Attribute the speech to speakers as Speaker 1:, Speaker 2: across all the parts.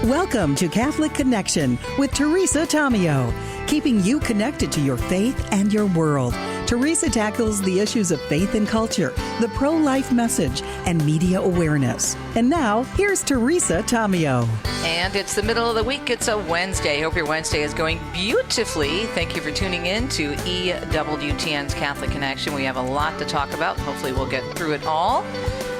Speaker 1: Welcome to Catholic Connection with Teresa Tomeo, keeping you connected to your faith and your world. Teresa tackles the issues of faith and culture, the pro-life message, and media awareness. And now, here's Teresa Tomeo.
Speaker 2: And it's the middle of the week. It's a Wednesday. Hope your Wednesday is going beautifully. Thank you for tuning in to EWTN's Catholic Connection. We have a lot to talk about. Hopefully we'll get through it all.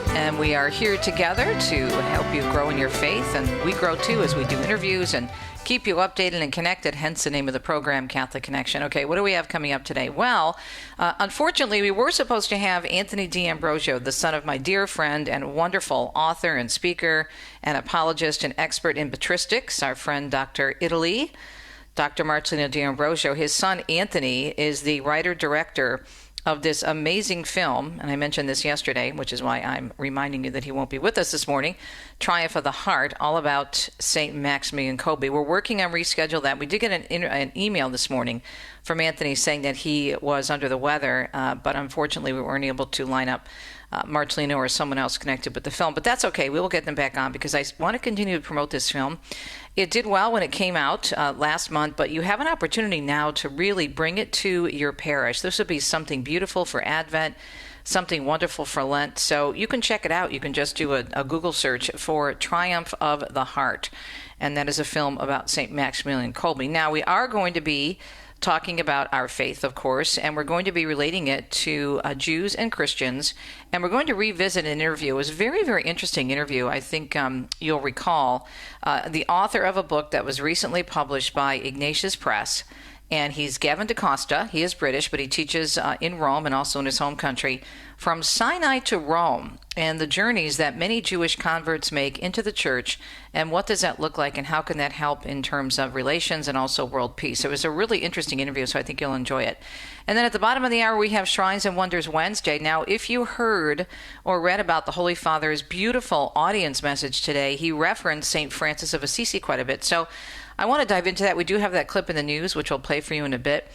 Speaker 2: And we are here together to help you grow in your faith. And we grow too as we do interviews and keep you updated and connected, hence the name of the program, Catholic Connection. Okay, what do we have coming up today? Well, unfortunately, we were supposed to have Anthony D'Ambrosio, the son of my dear friend and wonderful author and speaker and apologist and expert in patristics, our friend Dr. Italy, Dr. Marcelino D'Ambrosio. His son, Anthony, is the writer-director of this amazing film, and I mentioned this yesterday, which is why I'm reminding you that he won't be with us this morning, Triumph of the Heart, all about St. Maximilian Kolbe. We're working on reschedule that. We did get an email this morning from Anthony saying that he was under the weather, but unfortunately we weren't able to line up Marcelino or someone else connected with the film. But that's okay. We will get them back on because I want to continue to promote this film. It did well when it came out last month, but you have an opportunity now to really bring it to your parish. This would be something beautiful for Advent, something wonderful for Lent. So you can check it out. You can just do a Google search for Triumph of the Heart, and that is a film about St. Maximilian Kolbe. Now, we are going to be talking about our faith, of course, and we're going to be relating it to Jews and Christians, and we're going to revisit an interview. It was a very, very interesting interview. I think you'll recall the author of a book that was recently published by Ignatius Press, and he's Gavin D'Costa. He is British, but he teaches in Rome and also in his home country, From Sinai to Rome, and the journeys that many Jewish converts make into the church, and what does that look like, and how can that help in terms of relations and also world peace. It was a really interesting interview, so I think you'll enjoy it. And then at the bottom of the hour, we have Shrines and Wonders Wednesday. Now, if you heard or read about the Holy Father's beautiful audience message today, he referenced St. Francis of Assisi quite a bit. So I want to dive into that. We do have that clip in the news, which we'll play for you in a bit.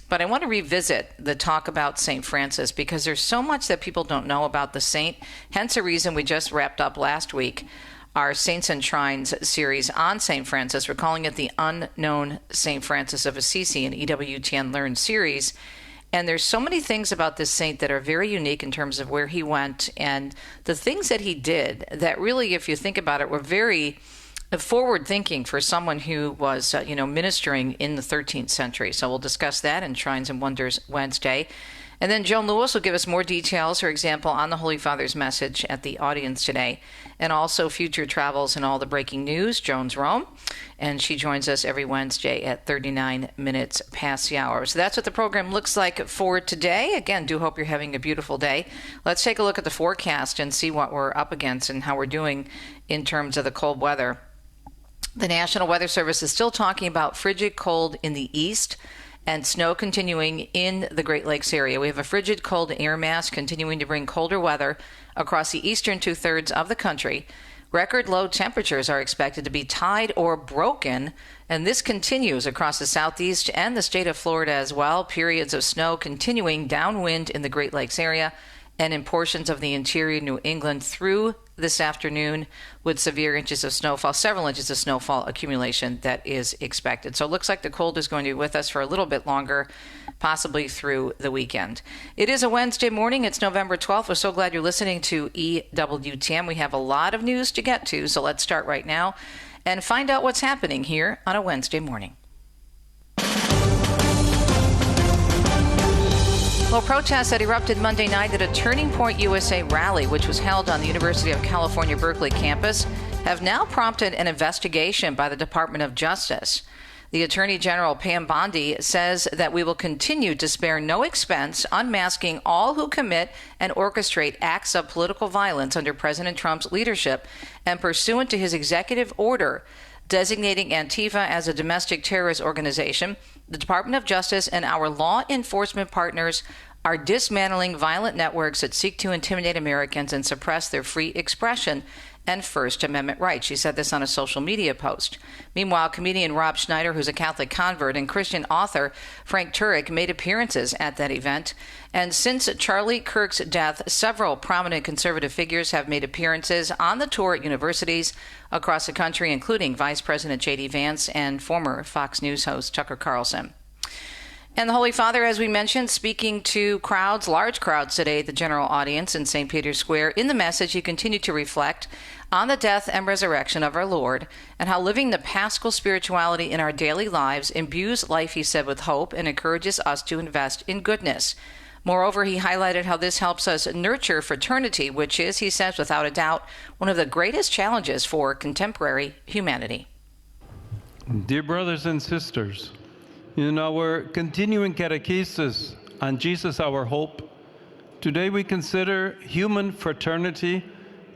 Speaker 2: But I want to revisit the talk about St. Francis because there's so much that people don't know about the saint. Hence a reason we just wrapped up last week our Saints and Shrines series on St. Francis. We're calling it the Unknown St. Francis of Assisi, an EWTN Learn series. And there's so many things about this saint that are very unique in terms of where he went and the things that he did that really, if you think about it, were very forward thinking for someone who was, ministering in the 13th century. So we'll discuss that in Shrines and Wonders Wednesday. And then Joan Lewis will give us more details, for example, on the Holy Father's message at the audience today, and also future travels and all the breaking news. Joan's Rome, and she joins us every Wednesday at 39 minutes past the hour. So that's what the program looks like for today. Again, do hope you're having a beautiful day. Let's take a look at the forecast and see what we're up against and how we're doing in terms of the cold weather. The National Weather Service is still talking about frigid cold in the east and snow continuing in the Great Lakes area. We have a frigid cold air mass continuing to bring colder weather across the eastern two-thirds of the country. Record low temperatures are expected to be tied or broken, and this continues across the southeast and the state of Florida as well. Periods of snow continuing downwind in the Great Lakes area and in portions of the interior New England through this afternoon with severe inches of snowfall, several inches of snowfall accumulation that is expected. So it looks like the cold is going to be with us for a little bit longer, possibly through the weekend. It is a Wednesday morning. It's November 12th. We're so glad you're listening to EWTN. We have a lot of news to get to, so let's start right now and find out what's happening here on a Wednesday morning. Well, protests that erupted Monday night at a Turning Point USA rally, which was held on the University of California, Berkeley campus, have now prompted an investigation by the Department of Justice. The Attorney General, Pam Bondi, says that we will continue to spare no expense unmasking all who commit and orchestrate acts of political violence under President Trump's leadership and pursuant to his executive order designating Antifa as a domestic terrorist organization. The Department of Justice and our law enforcement partners are dismantling violent networks that seek to intimidate Americans and suppress their free expression and First Amendment rights. She said this on a social media post. Meanwhile, comedian Rob Schneider, who's a Catholic convert, and Christian author Frank Turek made appearances at that event. And since Charlie Kirk's death, several prominent conservative figures have made appearances on the tour at universities across the country, including Vice President J.D. Vance and former Fox News host Tucker Carlson. And the Holy Father, as we mentioned, speaking to crowds, large crowds today at the general audience in St. Peter's Square. In the message, he continued to reflect on the death and resurrection of our Lord and how living the Paschal spirituality in our daily lives imbues life, he said, with hope and encourages us to invest in goodness. Moreover, he highlighted how this helps us nurture fraternity, which is, he says, without a doubt, one of the greatest challenges for contemporary humanity.
Speaker 3: Dear brothers and sisters, in our continuing catechesis on Jesus, our hope, today we consider human fraternity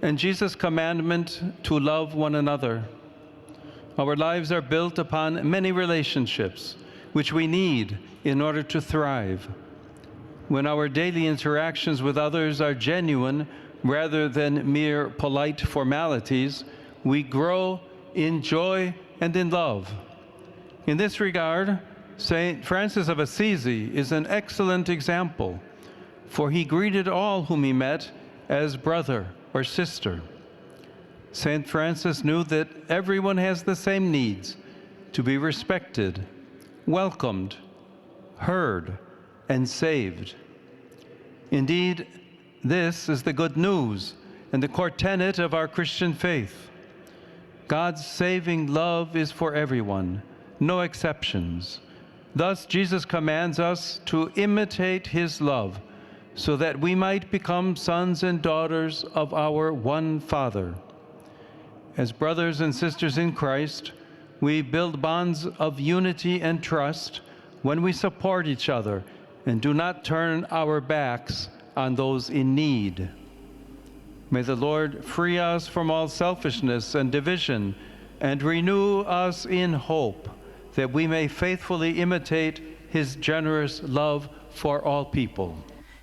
Speaker 3: and Jesus' commandment to love one another. Our lives are built upon many relationships, which we need in order to thrive. When our daily interactions with others are genuine rather than mere polite formalities, we grow in joy and in love. In this regard, St. Francis of Assisi is an excellent example, for he greeted all whom he met as brother or sister. St. Francis knew that everyone has the same needs: to be respected, welcomed, heard, and saved. Indeed, this is the good news and the core tenet of our Christian faith. God's saving love is for everyone, no exceptions. Thus, Jesus commands us to imitate his love so that we might become sons and daughters of our one Father. As brothers and sisters in Christ, we build bonds of unity and trust when we support each other and do not turn our backs on those in need. May the Lord free us from all selfishness and division and renew us in hope, that we may faithfully imitate his generous love for all people.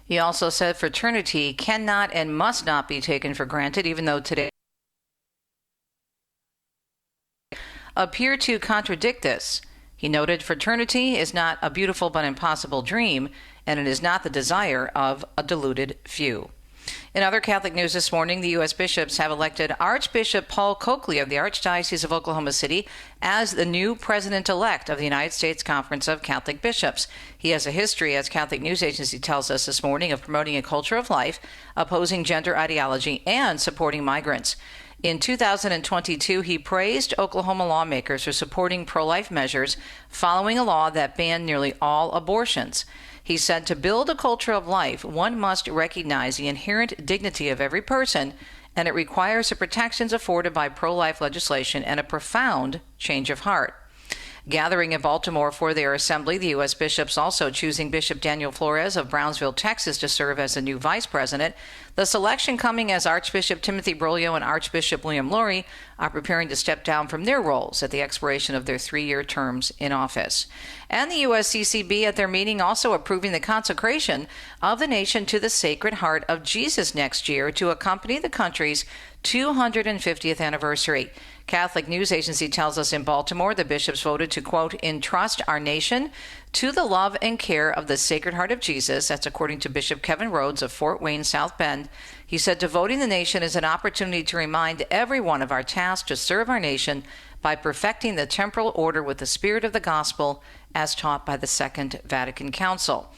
Speaker 2: He also said fraternity cannot and must not be taken for granted, even though today appear to contradict this. He noted fraternity is not a beautiful but impossible dream, and it is not the desire of a deluded few. In other Catholic news this morning, the U.S. bishops have elected Archbishop Paul Coakley of the Archdiocese of Oklahoma City as the new president-elect of the United States Conference of Catholic Bishops. He has a history, as Catholic News Agency tells us this morning, of promoting a culture of life, opposing gender ideology, and supporting migrants. In 2022, he praised Oklahoma lawmakers for supporting pro-life measures following a law that banned nearly all abortions. He said to build a culture of life, one must recognize the inherent dignity of every person, and it requires the protections afforded by pro-life legislation and a profound change of heart. Gathering in Baltimore for their assembly, the U.S. bishops also choosing Bishop Daniel Flores of Brownsville, Texas, to serve as the new vice president. The selection coming as Archbishop Timothy Broglio and Archbishop William Lori are preparing to step down from their roles at the expiration of their 3-year terms in office. And the USCCB at their meeting also approving the consecration of the nation to the Sacred Heart of Jesus next year to accompany the country's 250th anniversary. Catholic News Agency tells us in Baltimore the bishops voted to, quote, entrust our nation to the love and care of the Sacred Heart of Jesus. That's according to Bishop Kevin Rhodes of Fort Wayne, South Bend. He said devoting the nation is an opportunity to remind everyone of our task to serve our nation by perfecting the temporal order with the spirit of the gospel as taught by the Second Vatican Council.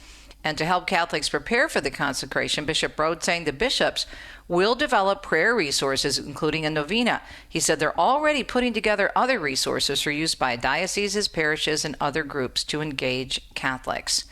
Speaker 2: And to help Catholics prepare for the consecration, Bishop Rhodes saying the bishops will develop prayer resources, including a novena. He said they're already putting together other resources for use by dioceses, parishes, and other groups to engage Catholics.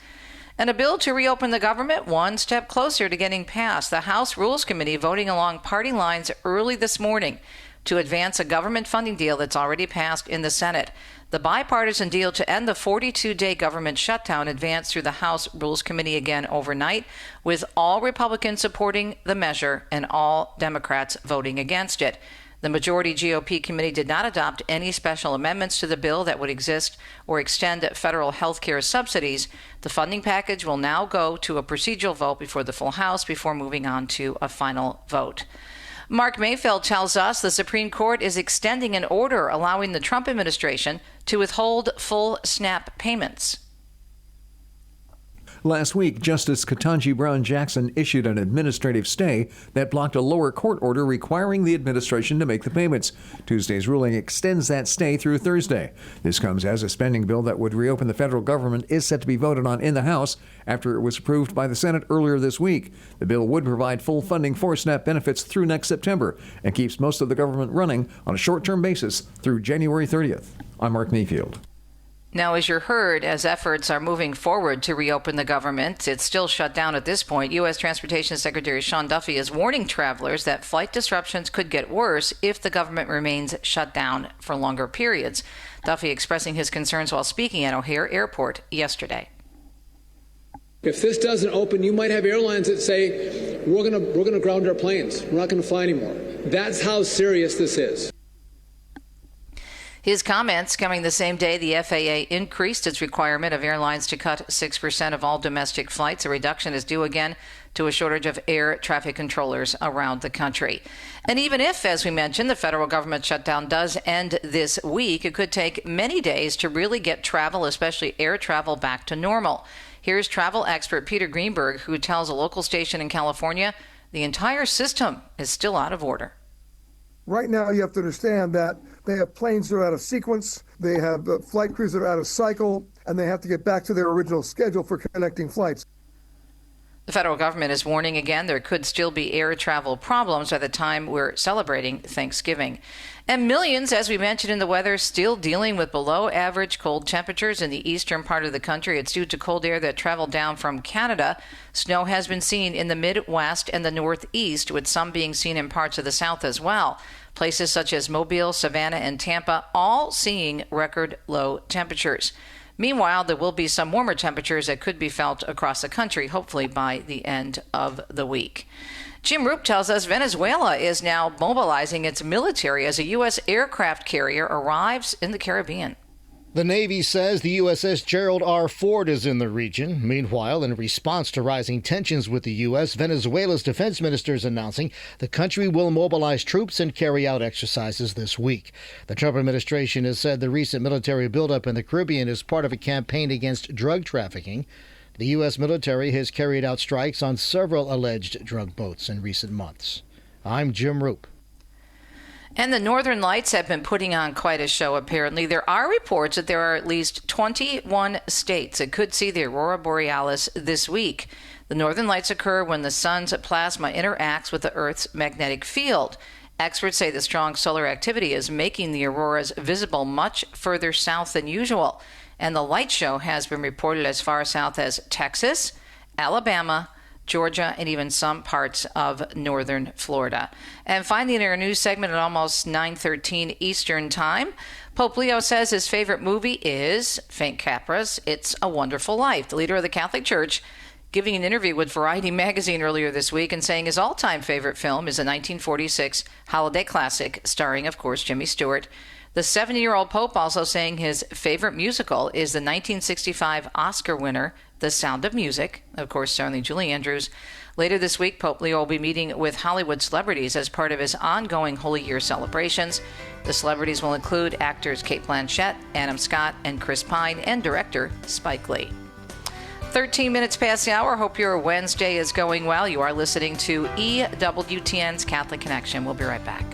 Speaker 2: And a bill to reopen the government, one step closer to getting passed. The House Rules Committee voting along party lines early this morning to advance a government funding deal that's already passed in the Senate. The bipartisan deal to end the 42-day government shutdown advanced through the House Rules Committee again overnight, with all Republicans supporting the measure and all Democrats voting against it. The majority GOP committee did not adopt any special amendments to the bill that would exist or extend federal health care subsidies. The funding package will now go to a procedural vote before the full House before moving on to a final vote. Mark Mayfield tells us the Supreme Court is extending an order allowing the Trump administration to withhold full SNAP payments.
Speaker 4: Last week, Justice Ketanji Brown Jackson issued an administrative stay that blocked a lower court order requiring the administration to make the payments. Tuesday's ruling extends that stay through Thursday. This comes as a spending bill that would reopen the federal government is set to be voted on in the House after it was approved by the Senate earlier this week. The bill would provide full funding for SNAP benefits through next September and keeps most of the government running on a short-term basis through January 30th. I'm Mark Mayfield.
Speaker 2: Now, as you heard, as efforts are moving forward to reopen the government, it's still shut down at this point. U.S. Transportation Secretary Sean Duffy is warning travelers that flight disruptions could get worse if the government remains shut down for longer periods. Duffy expressing his concerns while speaking at O'Hare Airport yesterday.
Speaker 5: If this doesn't open, you might have airlines that say, we're going to ground our planes. We're not going to fly anymore. That's how serious this is.
Speaker 2: His comments coming the same day the FAA increased its requirement of airlines to cut 6% of all domestic flights. A reduction is due again to a shortage of air traffic controllers around the country. And even if, as we mentioned, the federal government shutdown does end this week, it could take many days to really get travel, especially air travel, back to normal. Here's travel expert Peter Greenberg, who tells a local station in California the entire system is still out of order.
Speaker 6: Right now, you have to understand that they have planes that are out of sequence, they have flight crews that are out of cycle, and they have to get back to their original schedule for connecting flights.
Speaker 2: The federal government is warning again there could still be air travel problems by the time we're celebrating Thanksgiving. And millions, as we mentioned in the weather, still dealing with below average cold temperatures in the eastern part of the country. It's due to cold air that traveled down from Canada. Snow has been seen in the Midwest and the Northeast, with some being seen in parts of the South as well. Places such as Mobile, Savannah, and Tampa all seeing record low temperatures. Meanwhile, there will be some warmer temperatures that could be felt across the country, hopefully by the end of the week. Jim Roop tells us Venezuela is now mobilizing its military as a U.S. aircraft carrier arrives in the Caribbean.
Speaker 7: The Navy says the USS Gerald R. Ford is in the region. Meanwhile, in response to rising tensions with the U.S., Venezuela's defense minister is announcing the country will mobilize troops and carry out exercises this week. The Trump administration has said the recent military buildup in the Caribbean is part of a campaign against drug trafficking. The U.S. military has carried out strikes on several alleged drug boats in recent months. I'm Jim Roop.
Speaker 2: And the Northern Lights have been putting on quite a show, apparently. There are reports that there are at least 21 states that could see the aurora borealis this week. The Northern Lights occur when the sun's plasma interacts with the Earth's magnetic field. Experts say the strong solar activity is making the auroras visible much further south than usual. And the light show has been reported as far south as Texas, Alabama, Georgia, and even some parts of northern Florida. And finally, in our news segment at almost 9:13 Eastern Time, Pope Leo says his favorite movie is Frank Capra's It's a Wonderful Life. The leader of the Catholic Church giving an interview with Variety magazine earlier this week and saying his all-time favorite film is a 1946 holiday classic starring, of course, Jimmy Stewart. The 70-year-old Pope also saying his favorite musical is the 1965 Oscar winner, The Sound of Music, of course, starring Julie Andrews. Later this week, Pope Leo will be meeting with Hollywood celebrities as part of his ongoing Holy Year celebrations. The celebrities will include actors Cate Blanchett, Adam Scott, and Chris Pine, and director Spike Lee. 13 minutes past the hour. Hope your Wednesday is going well. You are listening to EWTN's Catholic Connection. We'll be right back.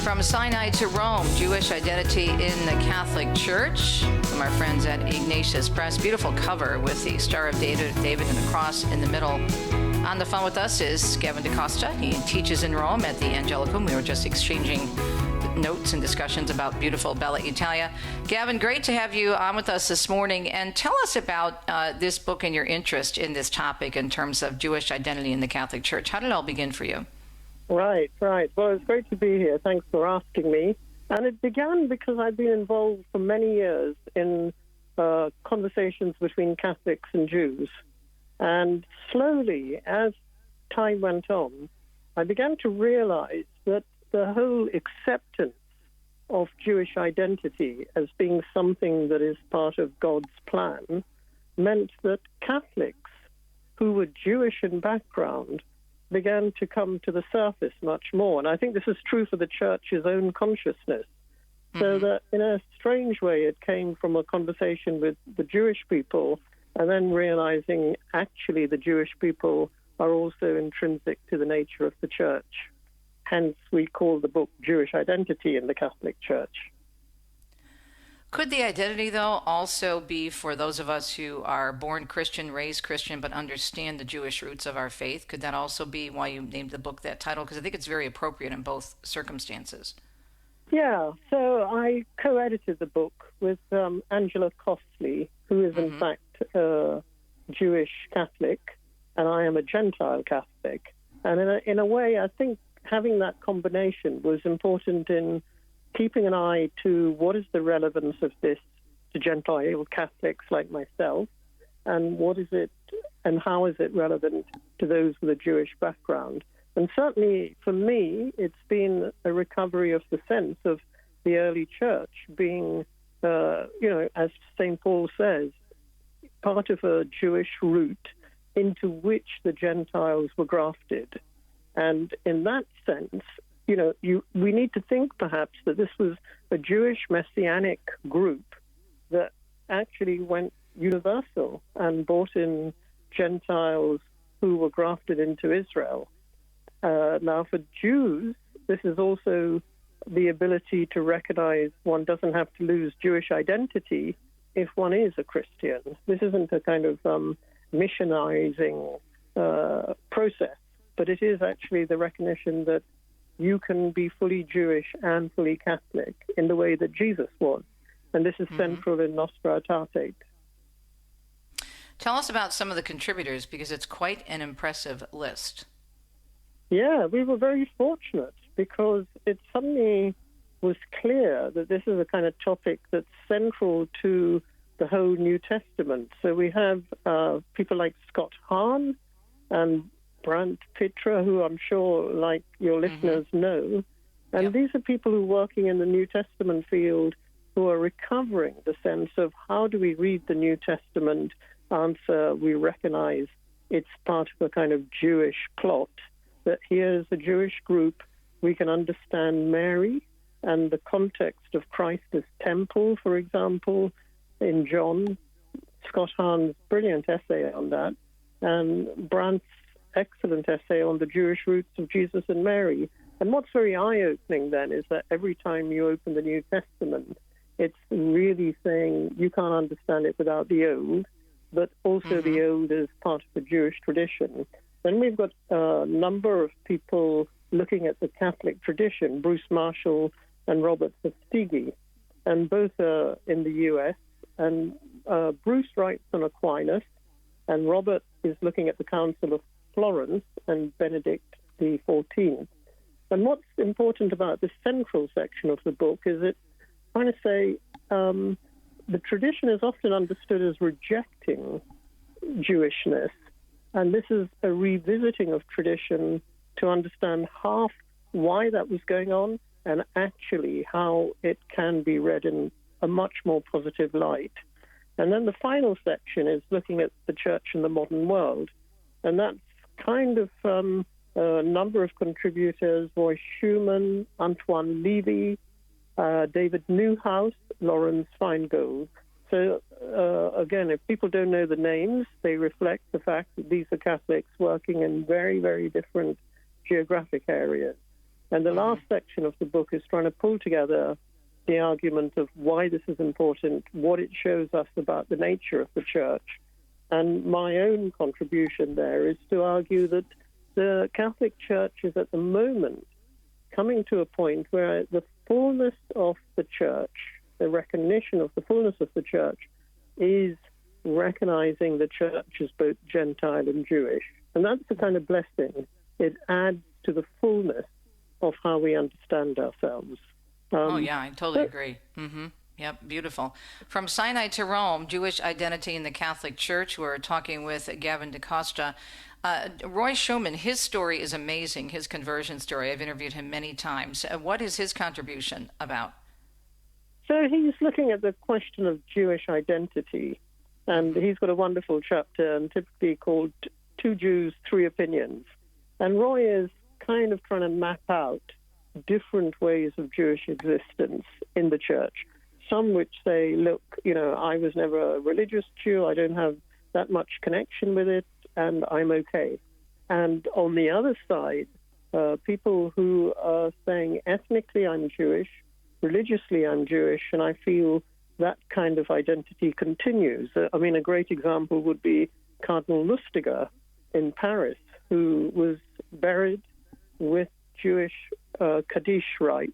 Speaker 2: From Sinai to Rome, Jewish identity in the Catholic Church. From our friends at Ignatius Press. Beautiful cover with the Star of David and the cross in the middle. On the phone with us is Gavin D'Costa. He teaches in Rome at the Angelicum. We were just exchanging notes and discussions about beautiful Bella Italia. Gavin, great to have you on with us this morning. And tell us about this book and your interest in this topic in terms of Jewish identity in the Catholic Church. How did it all begin for you?
Speaker 8: Right. Well, it's great to be here. Thanks for asking me. And it began because I've been involved for many years in conversations between Catholics and Jews. And slowly, as time went on, I began to realize that the whole acceptance of Jewish identity as being something that is part of God's plan meant that Catholics who were Jewish in background began to come to the surface much more. And I think this is true for the Church's own consciousness. So that in a strange way, it came from a conversation with the Jewish people and then realizing actually the Jewish people are also intrinsic to the nature of the Church. Hence, we call the book Jewish Identity in the Catholic Church.
Speaker 2: Could the identity, though, also be for those of us who are born Christian, raised Christian, but understand the Jewish roots of our faith? Could that also be why you named the book that title? Because I think it's very appropriate in both circumstances.
Speaker 8: Yeah, so I co-edited the book with Angela Costley, who is in fact a Jewish Catholic, and I am a Gentile Catholic. And in a way, I think having that combination was important in keeping an eye to what is the relevance of this to Gentile Catholics like myself, and what is it, and how is it relevant to those with a Jewish background. And certainly for me, it's been a recovery of the sense of the early church being, as St. Paul says, part of a Jewish root into which the Gentiles were grafted. And in that sense, we need to think perhaps that this was a Jewish messianic group that actually went universal and brought in Gentiles who were grafted into Israel. Now, for Jews, this is also the ability to recognize one doesn't have to lose Jewish identity if one is a Christian. This isn't a kind of missionizing process, but it is actually the recognition that you can be fully Jewish and fully Catholic in the way that Jesus was. And this is central in Nostra Aetate.
Speaker 2: Tell us about some of the contributors, because it's quite an impressive list.
Speaker 8: Yeah, we were very fortunate because it suddenly was clear that this is a kind of topic that's central to the whole New Testament. So we have people like Scott Hahn and Brant Pitra, who I'm sure, like your listeners, know. And these are people who are working in the New Testament field who are recovering the sense of how do we read the New Testament? Answer, we recognize it's part of a kind of Jewish plot, that here's a Jewish group. We can understand Mary and the context of Christ's temple, for example, in John. Scott Hahn's brilliant essay on that, and Brandt's excellent essay on the Jewish roots of Jesus and Mary. And what's very eye-opening then is that every time you open the New Testament, it's really saying you can't understand it without the Old, but also the Old is part of the Jewish tradition. Then we've got a number of people looking at the Catholic tradition, Bruce Marshall and Robert Fustiggi, and both are in the U.S. And Bruce writes on Aquinas, and Robert is looking at the Council of Florence and Benedict XIV. And what's important about this central section of the book is it's trying to say the tradition is often understood as rejecting Jewishness. And this is a revisiting of tradition to understand half why that was going on and actually how it can be read in a much more positive light. And then the final section is looking at the church in the modern world. And that's kind of a number of contributors, Roy Schumann, Antoine Levy, David Newhouse, Lawrence Feingold. So, again, if people don't know the names, they reflect the fact that these are Catholics working in very, very different geographic areas. And the last section of the book is trying to pull together the argument of why this is important, what it shows us about the nature of the Church. And my own contribution there is to argue that the Catholic Church is at the moment coming to a point where the fullness of the church, the recognition of the fullness of the church, is recognizing the church as both Gentile and Jewish. And that's the kind of blessing. It adds to the fullness of how we understand ourselves.
Speaker 2: I totally agree. Yep, beautiful. From Sinai to Rome, Jewish Identity in the Catholic Church. We're talking with Gavin D'Costa. Roy Schumann, his story is amazing, his conversion story. I've interviewed him many times. What is his contribution about?
Speaker 8: So he's looking at the question of Jewish identity, and he's got a wonderful chapter, and typically called Two Jews, Three Opinions. And Roy is kind of trying to map out different ways of Jewish existence in the church. Some which say, look, I was never a religious Jew, I don't have that much connection with it, and I'm okay. And on the other side, people who are saying ethnically I'm Jewish, religiously I'm Jewish, and I feel that kind of identity continues. A great example would be Cardinal Lustiger in Paris, who was buried with Jewish Kaddish rites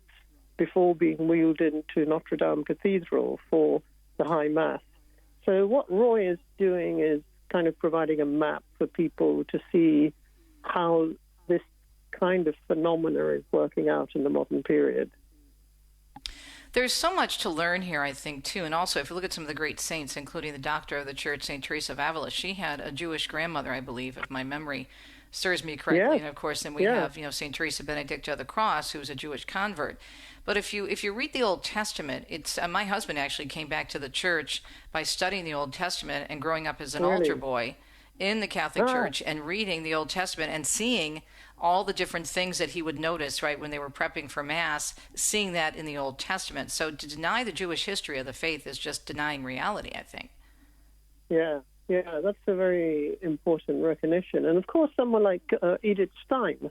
Speaker 8: before being wheeled into Notre Dame Cathedral for the High Mass. So what Roy is doing is kind of providing a map for people to see how this kind of phenomena is working out in the modern period.
Speaker 2: There's so much to learn here, I think, too. And also, if you look at some of the great saints, including the doctor of the church, St. Teresa of Avila, she had a Jewish grandmother, I believe, if my memory serves me correctly.
Speaker 8: Yeah.
Speaker 2: And of course, then we have, St. Teresa Benedicta of the Cross, who was a Jewish convert. But if you read the Old Testament, it's my husband actually came back to the church by studying the Old Testament and growing up as an altar boy in the Catholic Church and reading the Old Testament and seeing all the different things that he would notice, right, when they were prepping for Mass, seeing that in the Old Testament. So to deny the Jewish history of the faith is just denying reality, I think.
Speaker 8: Yeah, that's a very important recognition. And of course, someone like Edith Stein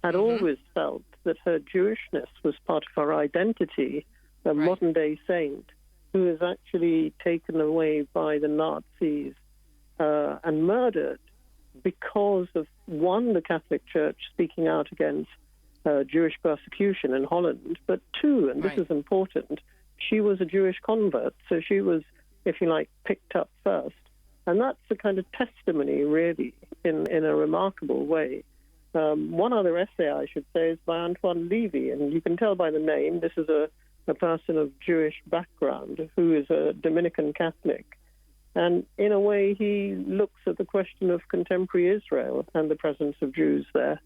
Speaker 8: had always felt that her Jewishness was part of her identity, a modern-day saint who was actually taken away by the Nazis and murdered because of, one, the Catholic Church speaking out against Jewish persecution in Holland, but two, and this is important, she was a Jewish convert, so she was, if you like, picked up first. And that's the kind of testimony, really, in a remarkable way. One other essay, I should say, is by Antoine Levy, and you can tell by the name, this is a person of Jewish background who is a Dominican Catholic. And in a way, he looks at the question of contemporary Israel and the presence of Jews there.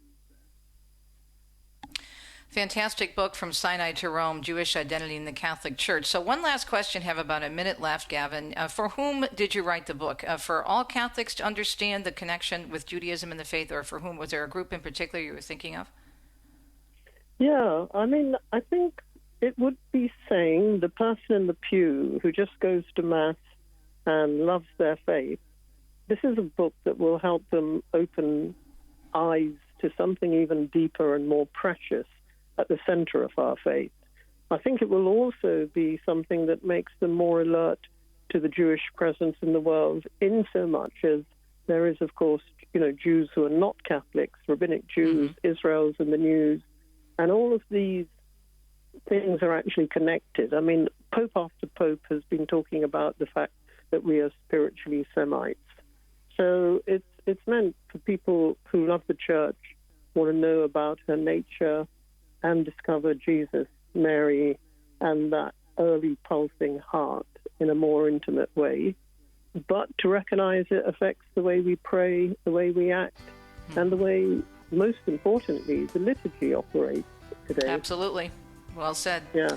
Speaker 2: Fantastic book, From Sinai to Rome, Jewish Identity in the Catholic Church. So one last question, have about a minute left, Gavin. For whom did you write the book? For all Catholics to understand the connection with Judaism and the faith, or for whom? Was there a group in particular you were thinking of?
Speaker 8: Yeah, I think it would be saying the person in the pew who just goes to Mass and loves their faith. This is a book that will help them open eyes to something even deeper and more precious at the center of our faith. I think it will also be something that makes them more alert to the Jewish presence in the world, in so much as there is, of course, Jews who are not Catholics, rabbinic Jews, Israel's in the news, and all of these things are actually connected. Pope after Pope has been talking about the fact that we are spiritually Semites. So it's meant for people who love the church, want to know about her nature, and discover Jesus, Mary, and that early pulsing heart in a more intimate way, but to recognize it affects the way we pray, the way we act, and the way, most importantly, the liturgy operates today.
Speaker 2: Absolutely. Well said.
Speaker 8: Yeah.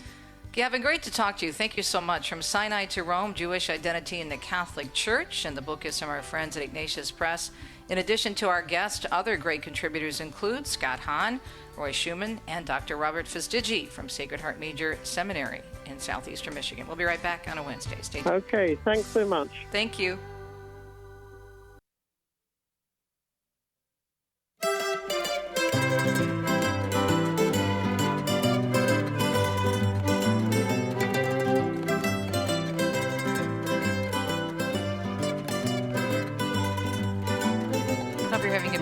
Speaker 2: Gavin, great to talk to you. Thank you so much. From Sinai to Rome, Jewish Identity in the Catholic Church, and the book is from our friends at Ignatius Press. In addition to our guest, other great contributors include Scott Hahn, Roy Schumann, and Dr. Robert Fisdigi from Sacred Heart Major Seminary in southeastern Michigan. We'll be right back on a Wednesday. Stay tuned.
Speaker 8: Okay, thanks so much.
Speaker 2: Thank you.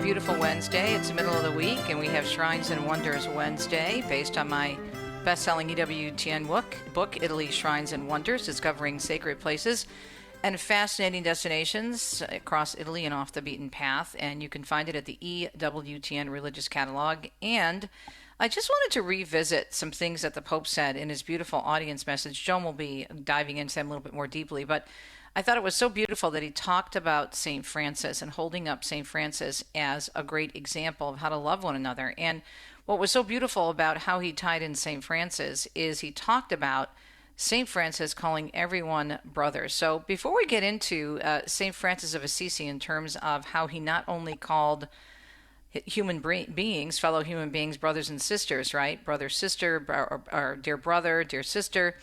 Speaker 2: Beautiful Wednesday. It's the middle of the week, and we have Shrines and Wonders Wednesday based on my best-selling EWTN book, Italy, Shrines and Wonders, discovering sacred places and fascinating destinations across Italy and off the beaten path. And you can find it at the EWTN Religious Catalog. And I just wanted to revisit some things that the Pope said in his beautiful audience message. Joan will be diving into them a little bit more deeply, but I thought it was so beautiful that he talked about St. Francis and holding up St. Francis as a great example of how to love one another. And what was so beautiful about how he tied in St. Francis is he talked about St. Francis calling everyone brother. So before we get into St. Francis of Assisi in terms of how he not only called human beings, fellow human beings, brothers and sisters, right? Brother, sister, or dear brother, dear sister.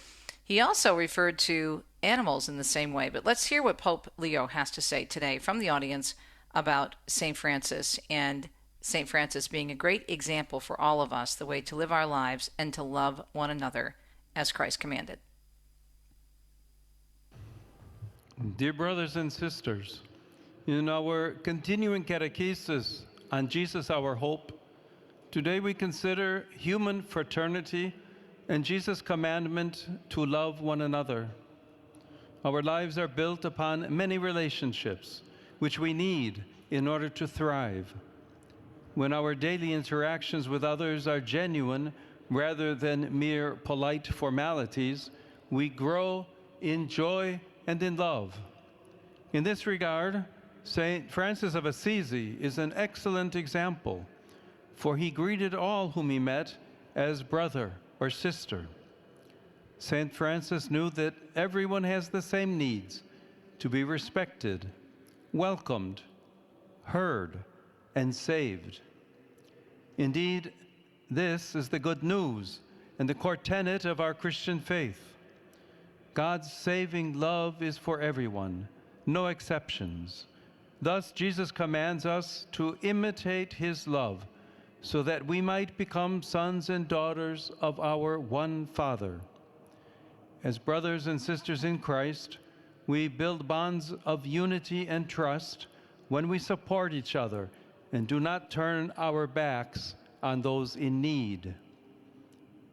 Speaker 2: He also referred to animals in the same way. But let's hear what Pope Leo has to say today from the audience about St. Francis, and St. Francis being a great example for all of us, the way to live our lives and to love one another as Christ commanded.
Speaker 3: Dear brothers and sisters, in our continuing catechesis on Jesus our hope, today we consider human fraternity and Jesus' commandment to love one another. Our lives are built upon many relationships, which we need in order to thrive. When our daily interactions with others are genuine rather than mere polite formalities, we grow in joy and in love. In this regard, St. Francis of Assisi is an excellent example, for he greeted all whom he met as brother or sister. St. Francis knew that everyone has the same needs: to be respected, welcomed, heard, and saved. Indeed, this is the good news and the core tenet of our Christian faith. God's saving love is for everyone, no exceptions. Thus, Jesus commands us to imitate his love so that we might become sons and daughters of our one Father. As brothers and sisters in Christ, we build bonds of unity and trust when we support each other and do not turn our backs on those in need.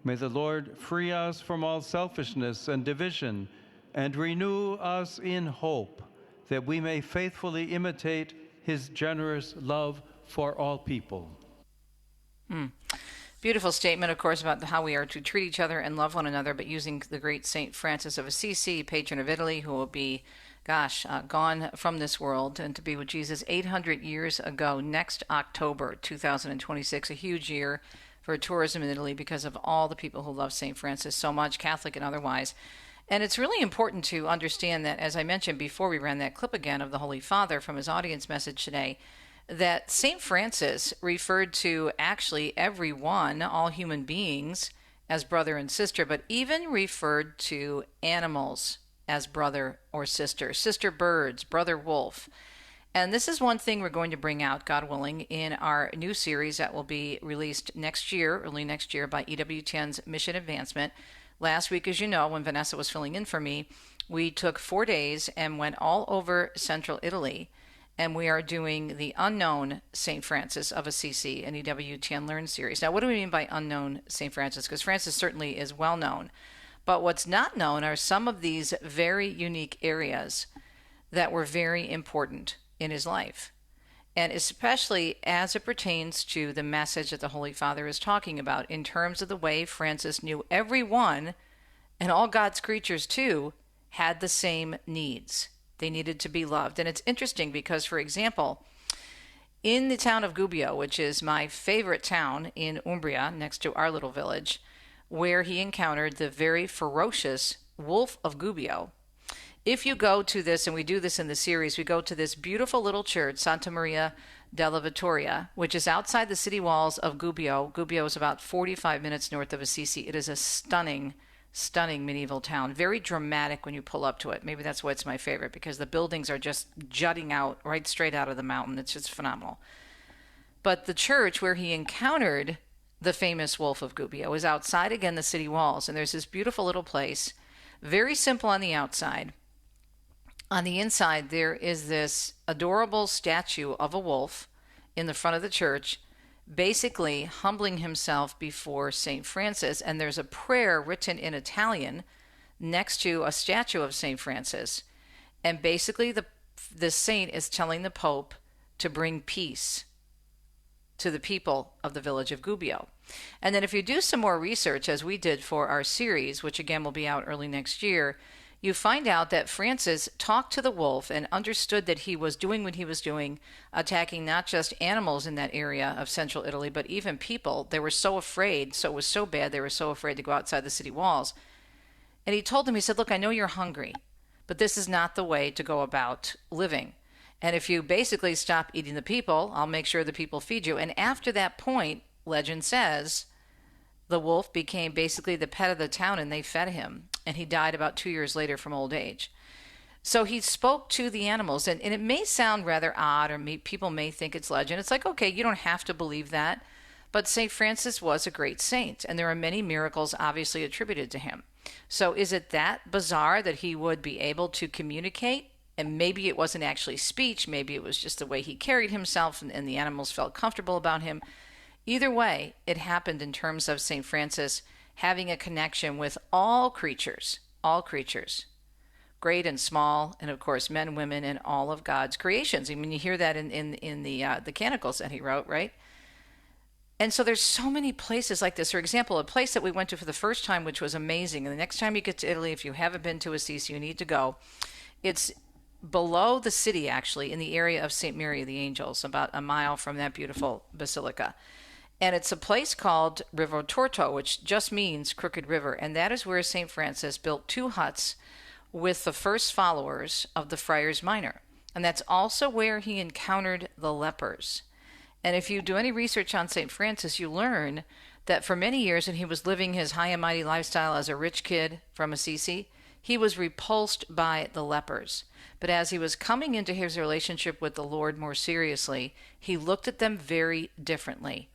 Speaker 3: May the Lord free us from all selfishness and division and renew us in hope, that we may faithfully imitate his generous love for all people.
Speaker 2: Beautiful statement, of course, about how we are to treat each other and love one another, but using the great St. Francis of Assisi, patron of Italy, who will be, gone from this world and to be with Jesus 800 years ago next October 2026, a huge year for tourism in Italy because of all the people who love St. Francis so much, Catholic and otherwise. And it's really important to understand that, as I mentioned before we ran that clip again of the Holy Father from his audience message today, that St. Francis referred to actually everyone, all human beings, as brother and sister, but even referred to animals as brother or sister, sister birds, brother wolf. And this is one thing we're going to bring out, God willing, in our new series that will be released next year, early next year, by EWTN's Mission Advancement. Last week, as you know, when Vanessa was filling in for me, we took 4 days and went all over central Italy, and we are doing the Unknown St. Francis of Assisi, an EWTN Learn series. Now, what do we mean by Unknown St. Francis? Because Francis certainly is well known, but what's not known are some of these very unique areas that were very important in his life, and especially as it pertains to the message that the Holy Father is talking about in terms of the way Francis knew everyone, and all God's creatures too, had the same needs. They needed to be loved. And it's interesting because, for example, in the town of Gubbio, which is my favorite town in Umbria, next to our little village, where he encountered the very ferocious wolf of Gubbio. If you go to this, and we do this in the series, we go to this beautiful little church, Santa Maria della Vittoria, which is outside the city walls of Gubbio. Gubbio is about 45 minutes north of Assisi. It is a stunning, stunning medieval town. Very dramatic when you pull up to it. Maybe that's why it's my favorite, because the buildings are just jutting out right straight out of the mountain. It's just phenomenal. But the church where he encountered the famous wolf of Gubbio is outside, again, the city walls. And there's this beautiful little place, very simple on the outside. On the inside, there is this adorable statue of a wolf in the front of the church, basically humbling himself before St. Francis. And there's a prayer written in Italian next to a statue of St. Francis. And basically the saint is telling the Pope to bring peace to the people of the village of Gubbio. And then if you do some more research, as we did for our series, which again will be out early next year, you find out that Francis talked to the wolf and understood that he was doing what he was doing, attacking not just animals in that area of central Italy, but even people. They were so afraid, so it was so bad, they were so afraid to go outside the city walls. And he told them, he said, look, I know you're hungry, but this is not the way to go about living. And if you basically stop eating the people, I'll make sure the people feed you. And after that point, legend says, the wolf became basically the pet of the town and they fed him. And he died about 2 years later from old age. So he spoke to the animals. And it may sound rather odd, or people may think it's legend. It's like, okay, you don't have to believe that. But St. Francis was a great saint. And there are many miracles obviously attributed to him. So is it that bizarre that he would be able to communicate? And maybe it wasn't actually speech. Maybe it was just the way he carried himself and the animals felt comfortable about him. Either way, it happened in terms of St. Francis having a connection with all creatures, great and small, and of course men, women, and all of God's creations. I mean, you hear that in the canticles that he wrote, right? And so there's so many places like this. For example, a place that we went to for the first time, which was amazing. And the next time you get to Italy, if you haven't been to Assisi, you need to go. It's below the city, actually, in the area of St. Mary of the Angels, about a mile from that beautiful basilica. And it's a place called River Torto, which just means crooked river. And that is where St. Francis built 2 huts with the first followers of the Friars Minor. And that's also where he encountered the lepers. And if you do any research on St. Francis, you learn that for many years, when he was living his high and mighty lifestyle as a rich kid from Assisi, he was repulsed by the lepers. But as he was coming into his relationship with the Lord more seriously, he looked at them very differently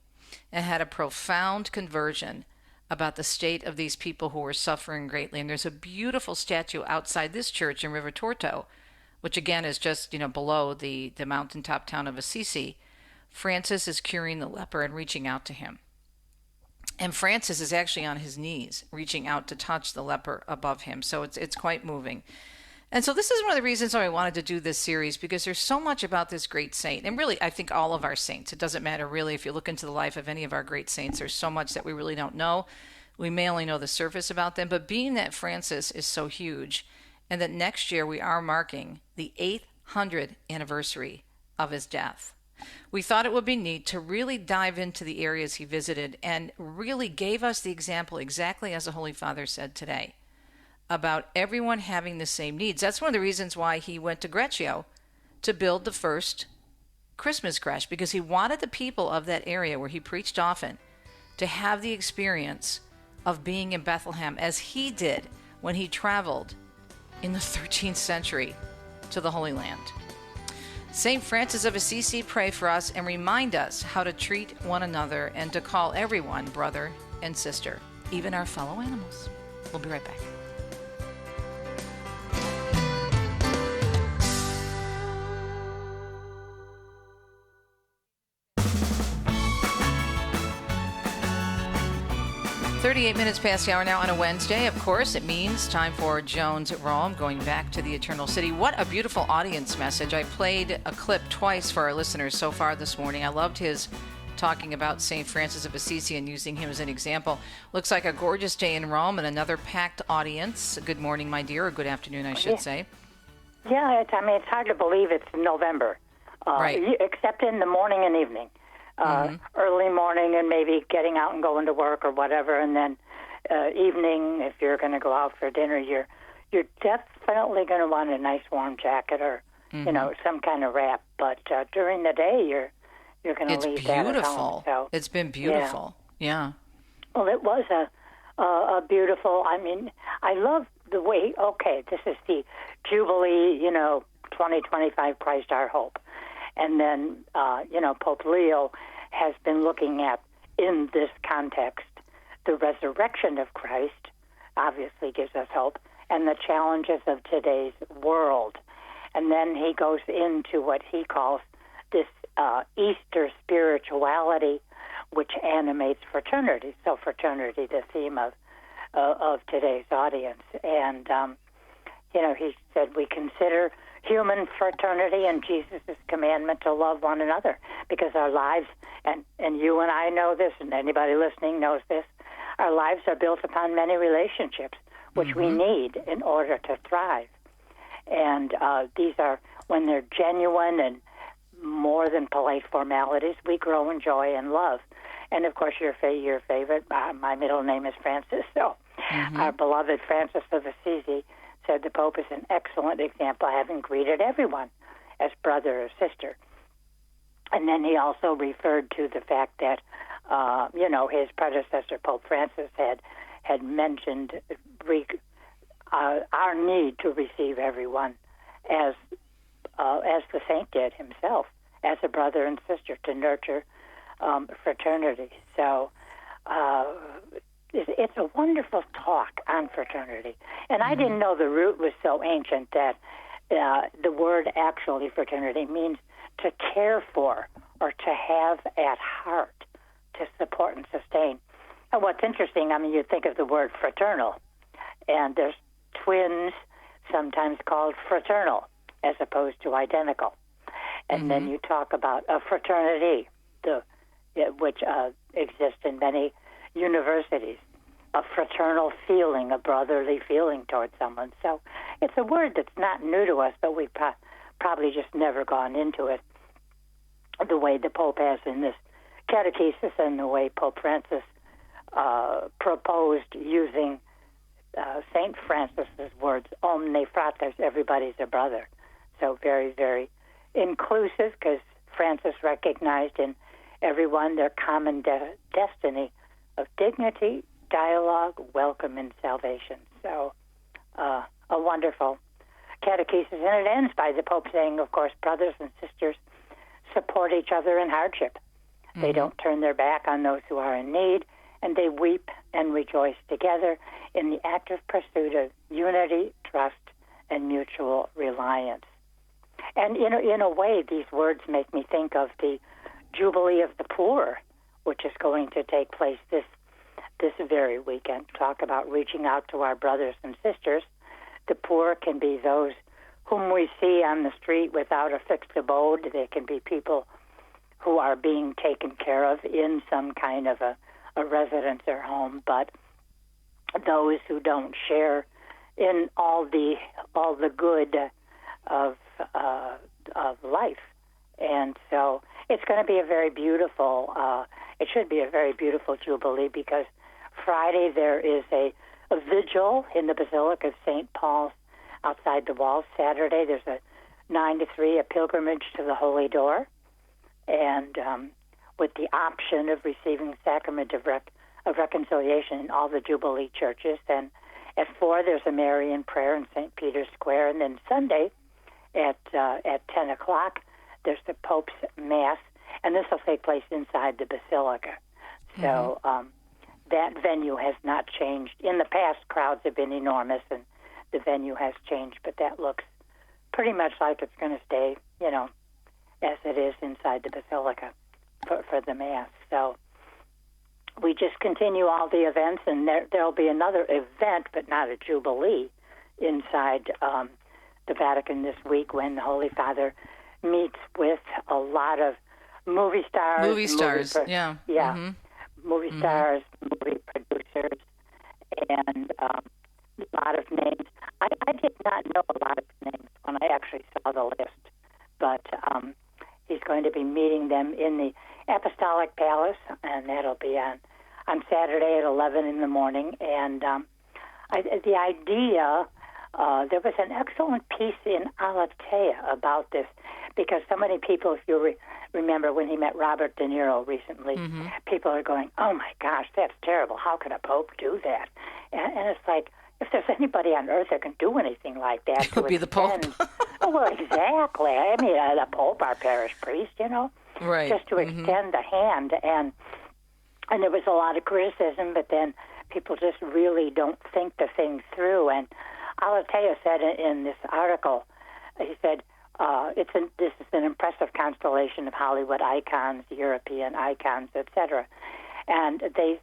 Speaker 2: and had a profound conversion about the state of these people who were suffering greatly. And there's a beautiful statue outside this church in River Torto, which again is just, below the mountaintop town of Assisi. Francis is curing the leper and reaching out to him. And Francis is actually on his knees, reaching out to touch the leper above him. So it's quite moving. And so this is one of the reasons why I wanted to do this series, because there's so much about this great saint. And really, I think all of our saints. It doesn't matter really if you look into the life of any of our great saints. There's so much that we really don't know. We may only know the surface about them. But being that Francis is so huge, and that next year we are marking the 800th anniversary of his death, we thought it would be neat to really dive into the areas he visited and really gave us the example exactly as the Holy Father said today, about everyone having the same needs. That's one of the reasons why he went to Greccio to build the first Christmas creche, because he wanted the people of that area where he preached often to have the experience of being in Bethlehem as he did when he traveled in the 13th century to the Holy Land. St. Francis of Assisi, pray for us and remind us how to treat one another and to call everyone brother and sister, even our fellow animals. We'll be right back. .38 minutes past the hour now on a Wednesday. Of course, it means time for Joan's Rome, going back to the Eternal City. What a beautiful audience message. I played a clip twice for our listeners so far this morning. I loved his talking about St. Francis of Assisi and using him as an example. Looks like a gorgeous day in Rome and another packed audience. Good morning, my dear, or good afternoon, I should say.
Speaker 9: Yeah, it's hard to believe it's November,
Speaker 2: right.
Speaker 9: Except in the morning and evening. Early morning and maybe getting out and going to work or whatever, and then evening, if you're going to go out for dinner, you're definitely going to want a nice warm jacket or some kind of wrap. But during the day, you're going to leave that at home. So,
Speaker 2: it's been beautiful. Yeah.
Speaker 9: Well, it was a beautiful. I love the way. Okay, this is the Jubilee. 2025 Christ our hope. And then, Pope Leo has been looking at, in this context, the resurrection of Christ, obviously gives us hope, and the challenges of today's world. And then he goes into what he calls this Easter spirituality, which animates fraternity. So fraternity, the theme of today's audience. And, he said we consider human fraternity and Jesus' commandment to love one another, because our lives, and you and I know this, and anybody listening knows this, our lives are built upon many relationships, which we need in order to thrive. And these are, when they're genuine and more than polite formalities, we grow in joy and love. And, of course, your favorite, my middle name is Francis, so our beloved Francis of Assisi said the Pope is an excellent example, having greeted everyone as brother or sister. And then he also referred to the fact that, his predecessor, Pope Francis, had mentioned our need to receive everyone as the saint did himself, as a brother and sister, to nurture fraternity. So it's a wonderful talk on fraternity. And I didn't know the root was so ancient that the word actually, fraternity, means to care for or to have at heart, to support and sustain. And what's interesting, you think of the word fraternal, and there's twins sometimes called fraternal as opposed to identical. And then you talk about a fraternity, which exists in many universities, a fraternal feeling, a brotherly feeling towards someone. So it's a word that's not new to us, but we've probably just never gone into it the way the Pope has in this catechesis, and the way Pope Francis proposed using St. Francis's words, omne fratres, everybody's a brother. So very, very inclusive, because Francis recognized in everyone their common destiny of dignity, dialogue, welcome, and salvation. So a wonderful catechesis. And it ends by the Pope saying, of course, brothers and sisters support each other in hardship. They don't turn their back on those who are in need, and they weep and rejoice together in the active pursuit of unity, trust, and mutual reliance. And in a way, these words make me think of the Jubilee of the Poor, which is going to take place this very weekend. Talk about reaching out to our brothers and sisters. The poor can be those whom we see on the street without a fixed abode. They can be people who are being taken care of in some kind of a residence or home, but those who don't share in all the good of life. And so it's going to be a very beautiful, it should be a very beautiful Jubilee, because Friday there is a vigil in the Basilica of St. Paul's outside the walls. Saturday there's a 9 to 3, a pilgrimage to the Holy Door, and with the option of receiving sacrament of reconciliation in all the Jubilee churches. And at 4 there's a Marian prayer in St. Peter's Square, and then Sunday at 10 o'clock there's the Pope's Mass, and this will take place inside the Basilica. So that venue has not changed. In the past, crowds have been enormous, and the venue has changed, but that looks pretty much like it's going to stay, as it is inside the Basilica for the Mass. So we just continue all the events, and there'll be another event, but not a Jubilee, inside the Vatican this week, when the Holy Father meets with a lot of movie stars. Movie stars, movie stars, movie producers, and a lot of names. I did not know a lot of names when I actually saw the list, but he's going to be meeting them in the Apostolic Palace, and that'll be on Saturday at 11 in the morning. And the idea, there was an excellent piece in Alatea about this, because so many people, if you remember when he met Robert De Niro recently, people are going, oh my gosh, that's terrible. How could a pope do that? And it's like, if there's anybody on earth that can do anything like that,
Speaker 2: it would be the Pope.
Speaker 9: Oh, well, exactly. I mean, the Pope, our parish priest,
Speaker 2: right?
Speaker 9: Just to extend the hand. And there was a lot of criticism, but then people just really don't think the thing through. And Alatea said in this article, he said, this is an impressive constellation of Hollywood icons, European icons, etc. And they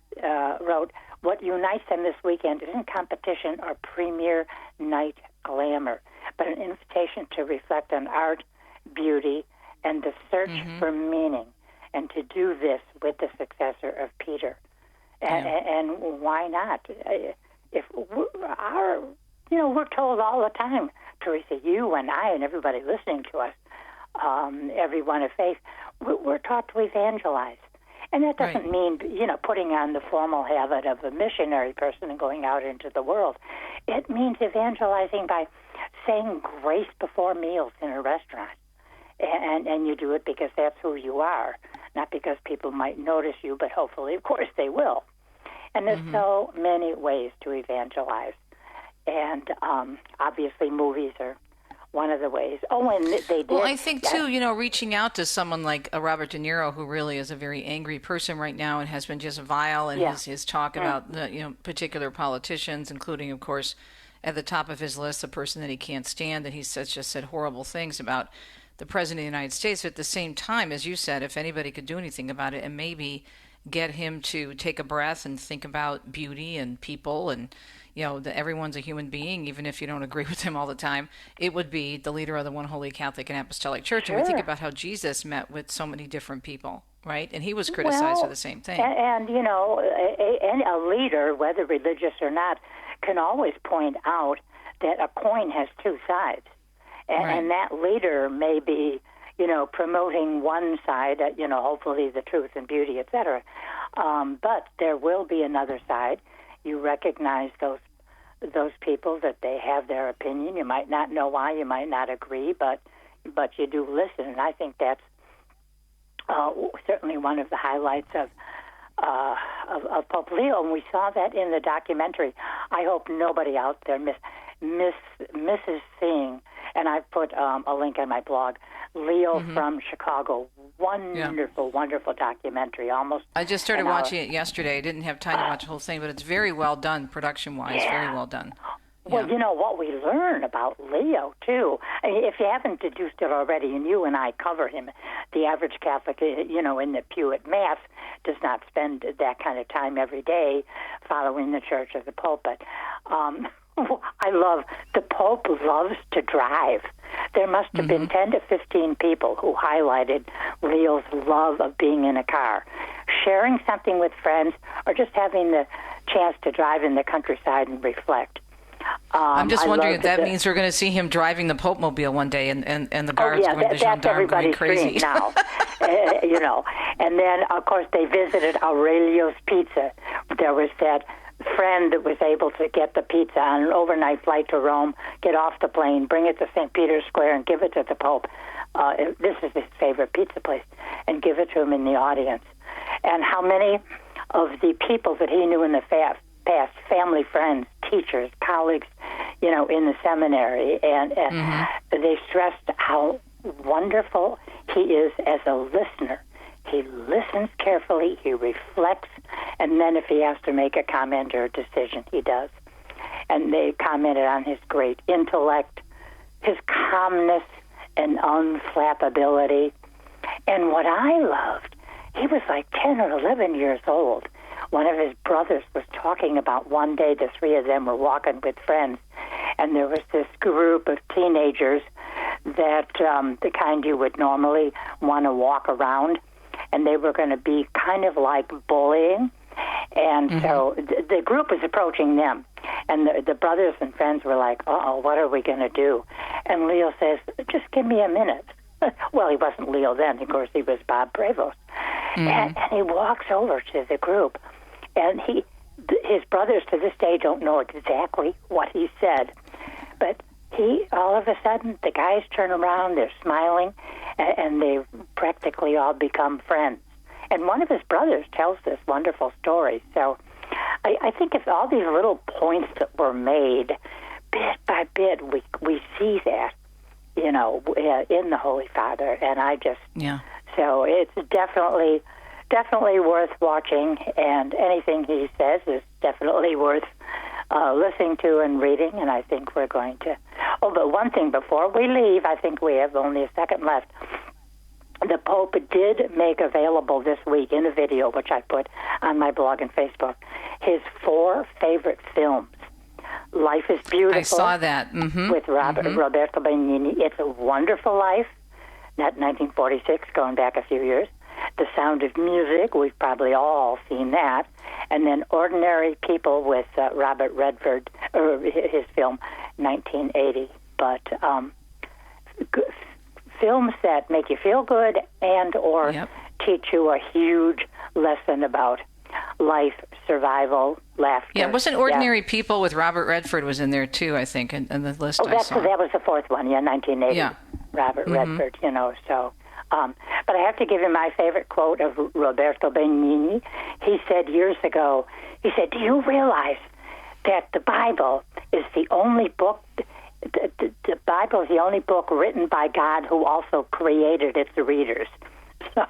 Speaker 9: wrote, what unites them this weekend isn't competition or premier night glamour, but an invitation to reflect on art, beauty, and the search for meaning, and to do this with the successor of Peter. And why not? If we're told all the time, Teresa, you and I and everybody listening to us, everyone of faith, we're taught to evangelize. And that doesn't mean, putting on the formal habit of a missionary person and going out into the world. It means evangelizing by saying grace before meals in a restaurant. And you do it because that's who you are, not because people might notice you, but hopefully, of course, they will. And there's so many ways to evangelize. And obviously movies are one of the ways. Oh, and they did.
Speaker 2: Well, I think, too, reaching out to someone like Robert De Niro, who really is a very angry person right now and has been just vile in his talk about particular politicians, including, of course, at the top of his list, the person that he can't stand, that he's just said horrible things about the President of the United States. But at the same time, as you said, if anybody could do anything about it and maybe get him to take a breath and think about beauty and people and that everyone's a human being, even if you don't agree with him all the time, it would be the leader of the One Holy Catholic and Apostolic Church.
Speaker 9: Sure.
Speaker 2: And we think about how Jesus met with so many different people, right? And he was criticized for the same thing.
Speaker 9: And a leader, whether religious or not, can always point out that a coin has two sides. And that leader may be, promoting one side, hopefully the truth and beauty, etc. But there will be another side. You recognize those people, that they have their opinion. You might not know why, you might not agree, but you do listen. And I think that's certainly one of the highlights of Pope Leo, and we saw that in the documentary. I hope nobody out there misses seeing, and I've put a link on my blog, Leo from Chicago. Wonderful, wonderful documentary.
Speaker 2: I just started watching it yesterday. I didn't have time to watch the whole thing, but it's very well done, production-wise, very well done.
Speaker 9: Well, what we learn about Leo, too, if you haven't deduced it already, and you and I cover him, the average Catholic, in the pew at Mass does not spend that kind of time every day following the Church or the pulpit. The Pope loves to drive. There must have been 10 to 15 people who highlighted Leo's love of being in a car, sharing something with friends, or just having the chance to drive in the countryside and reflect.
Speaker 2: I'm just wondering if that means we're going to see him driving the Pope Mobile one day, and the guards going to gendarme going crazy.
Speaker 9: Now, And then, of course, they visited Aurelio's Pizza. There was that friend that was able to get the pizza on an overnight flight to Rome, get off the plane, bring it to St. Peter's Square, and give it to the Pope. This is his favorite pizza place, and give it to him in the audience. And how many of the people that he knew in the past, family, friends, teachers, colleagues, in the seminary, and they stressed how wonderful he is as a listener. He listens carefully, he reflects, and then if he has to make a comment or a decision, he does. And they commented on his great intellect, his calmness and unflappability. And what I loved, he was like 10 or 11 years old. One of his brothers was talking about one day the three of them were walking with friends, and there was this group of teenagers that the kind you would normally want to walk around, and they were going to be kind of like bullying. And so the group was approaching them, and the brothers and friends were like, uh-oh, what are we going to do? And Leo says, just give me a minute. Well, he wasn't Leo then. Of course, he was Bob Prevost. And he walks over to the group, and his brothers to this day don't know exactly what he said. But all of a sudden, the guys turn around, they're smiling, and they practically all become friends. And one of his brothers tells this wonderful story. So I think if all these little points that were made, bit by bit, we see that, in the Holy Father. And so it's definitely worth watching, and anything he says is definitely worth listening to and reading. And I think we're going to. Oh, but one thing before we leave, I think we have only a second left. The Pope did make available this week in a video, which I put on my blog and Facebook, his 4 favorite films. Life is Beautiful.
Speaker 2: I saw that. Mm-hmm.
Speaker 9: With Roberto Benigni. It's a Wonderful Life, not 1946, going back a few years. The Sound of Music, we've probably all seen that. And then Ordinary People with Robert Redford, or his film, 1980. But films that make you feel good and or teach you a huge lesson about life, survival, laughter.
Speaker 2: Yeah, wasn't Ordinary People with Robert Redford was in there too, I think, in the list I saw.
Speaker 9: That was the 4th one, 1980.
Speaker 2: Yeah.
Speaker 9: Robert Redford, so... but I have to give you my favorite quote of Roberto Benigni. He said years ago, he said, do you realize that the Bible is the only book, the Bible is the only book written by God who also created its readers? So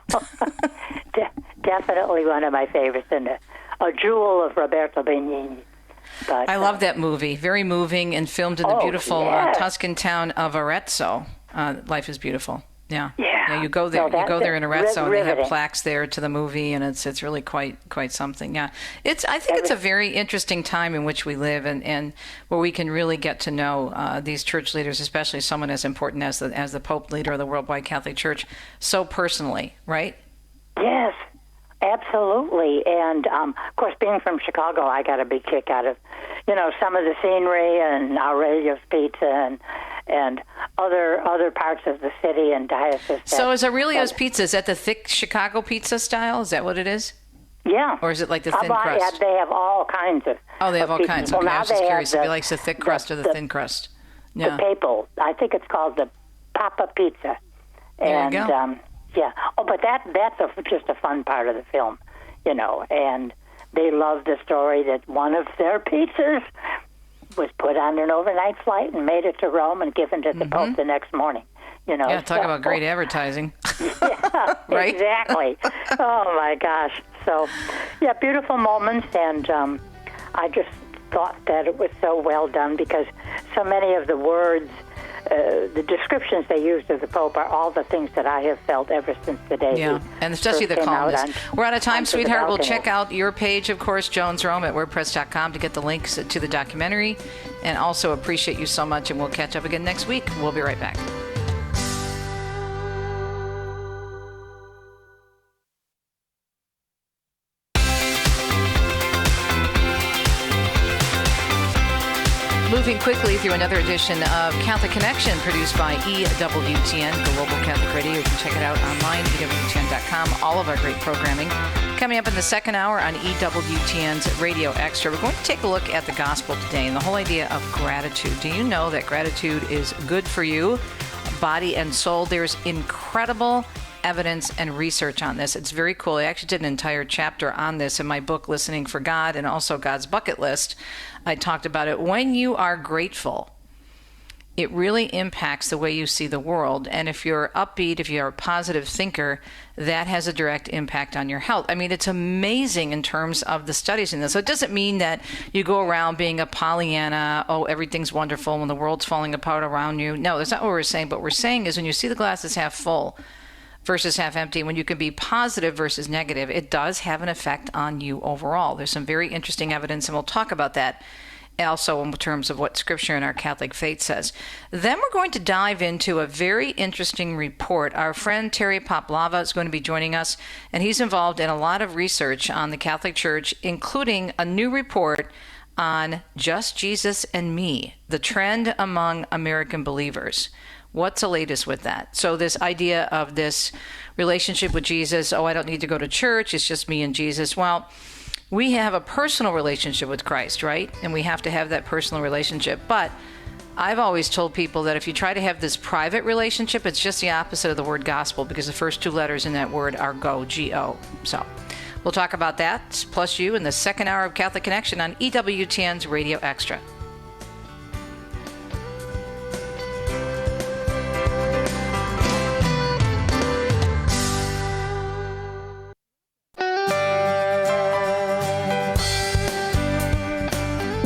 Speaker 9: definitely one of my favorites and a jewel of Roberto Benigni. But,
Speaker 2: I love that movie. Very moving and filmed in the beautiful Tuscan town of Arezzo. Life is Beautiful. Yeah. You go there. You go there in Arezzo, and they have plaques there to the movie, and it's really quite something. Yeah, I think it's a very interesting time in which we live, and where we can really get to know these church leaders, especially someone as important as the Pope, leader of the Worldwide Catholic Church, so personally, right?
Speaker 9: Yes, absolutely. And of course, being from Chicago, I got a big kick out of some of the scenery and Aurelio's Pizza and other parts of the city and diocese.
Speaker 2: So is Aurelio's Pizza, is that the thick Chicago pizza style? Is that what it is?
Speaker 9: Yeah.
Speaker 2: Or is it like the thin crust?
Speaker 9: Yeah, they have all kinds of
Speaker 2: they have all
Speaker 9: pizza.
Speaker 2: kinds.
Speaker 9: Well,
Speaker 2: Okay, I was just curious if he likes the thick crust or the thin crust. Yeah.
Speaker 9: The papal. I think it's called the Papa Pizza.
Speaker 2: There you go.
Speaker 9: But that's just a fun part of the film, and they love the story that one of their pizzas was put on an overnight flight and made it to Rome and given to the Pope the next morning.
Speaker 2: Yeah, talk about great advertising.
Speaker 9: Yeah,
Speaker 2: right?
Speaker 9: Exactly. Oh, my gosh. So, beautiful moments, and I just thought that it was so well done because so many of the words, the descriptions they used of the Pope are all the things that I have felt ever since the day.
Speaker 2: Yeah, and especially the calmness. We're out of time, sweetheart. We'll check out your page, of course, Joan's Rome at WordPress.com to get the links to the documentary. And also appreciate you so much, and we'll catch up again next week. We'll be right back. Moving quickly through another edition of Catholic Connection, produced by EWTN, Global Catholic Radio. You can check it out online, EWTN.com, all of our great programming. Coming up in the second hour on EWTN's Radio Extra, we're going to take a look at the gospel today and the whole idea of gratitude. Do you know that gratitude is good for you, body and soul? There's incredible evidence and research on this. It's very cool. I actually did an entire chapter on this in my book, Listening for God, and also God's Bucket List. I talked about it. When you are grateful, it really impacts the way you see the world. And if you're upbeat, if you're a positive thinker, that has a direct impact on your health. I mean, it's amazing in terms of the studies in this. So it doesn't mean that you go around being a Pollyanna, everything's wonderful when the world's falling apart around you. No, that's not what we're saying. But what we're saying is when you see the glass as half full versus half empty, when you can be positive versus negative, it does have an effect on you overall. There's some very interesting evidence, and we'll talk about that also in terms of what Scripture and our Catholic faith says. Then we're going to dive into a very interesting report. Our friend Terry Poplava is going to be joining us, and he's involved in a lot of research on the Catholic Church, including a new report on Just Jesus and Me, the trend among American believers. What's the latest with that? So this idea of this relationship with Jesus, I don't need to go to church, it's just me and Jesus. Well, we have a personal relationship with Christ, right? And we have to have that personal relationship. But I've always told people that if you try to have this private relationship, it's just the opposite of the word gospel, because the first two letters in that word are go, G-O. So we'll talk about that, plus you, in the second hour of Catholic Connection on EWTN's Radio Extra.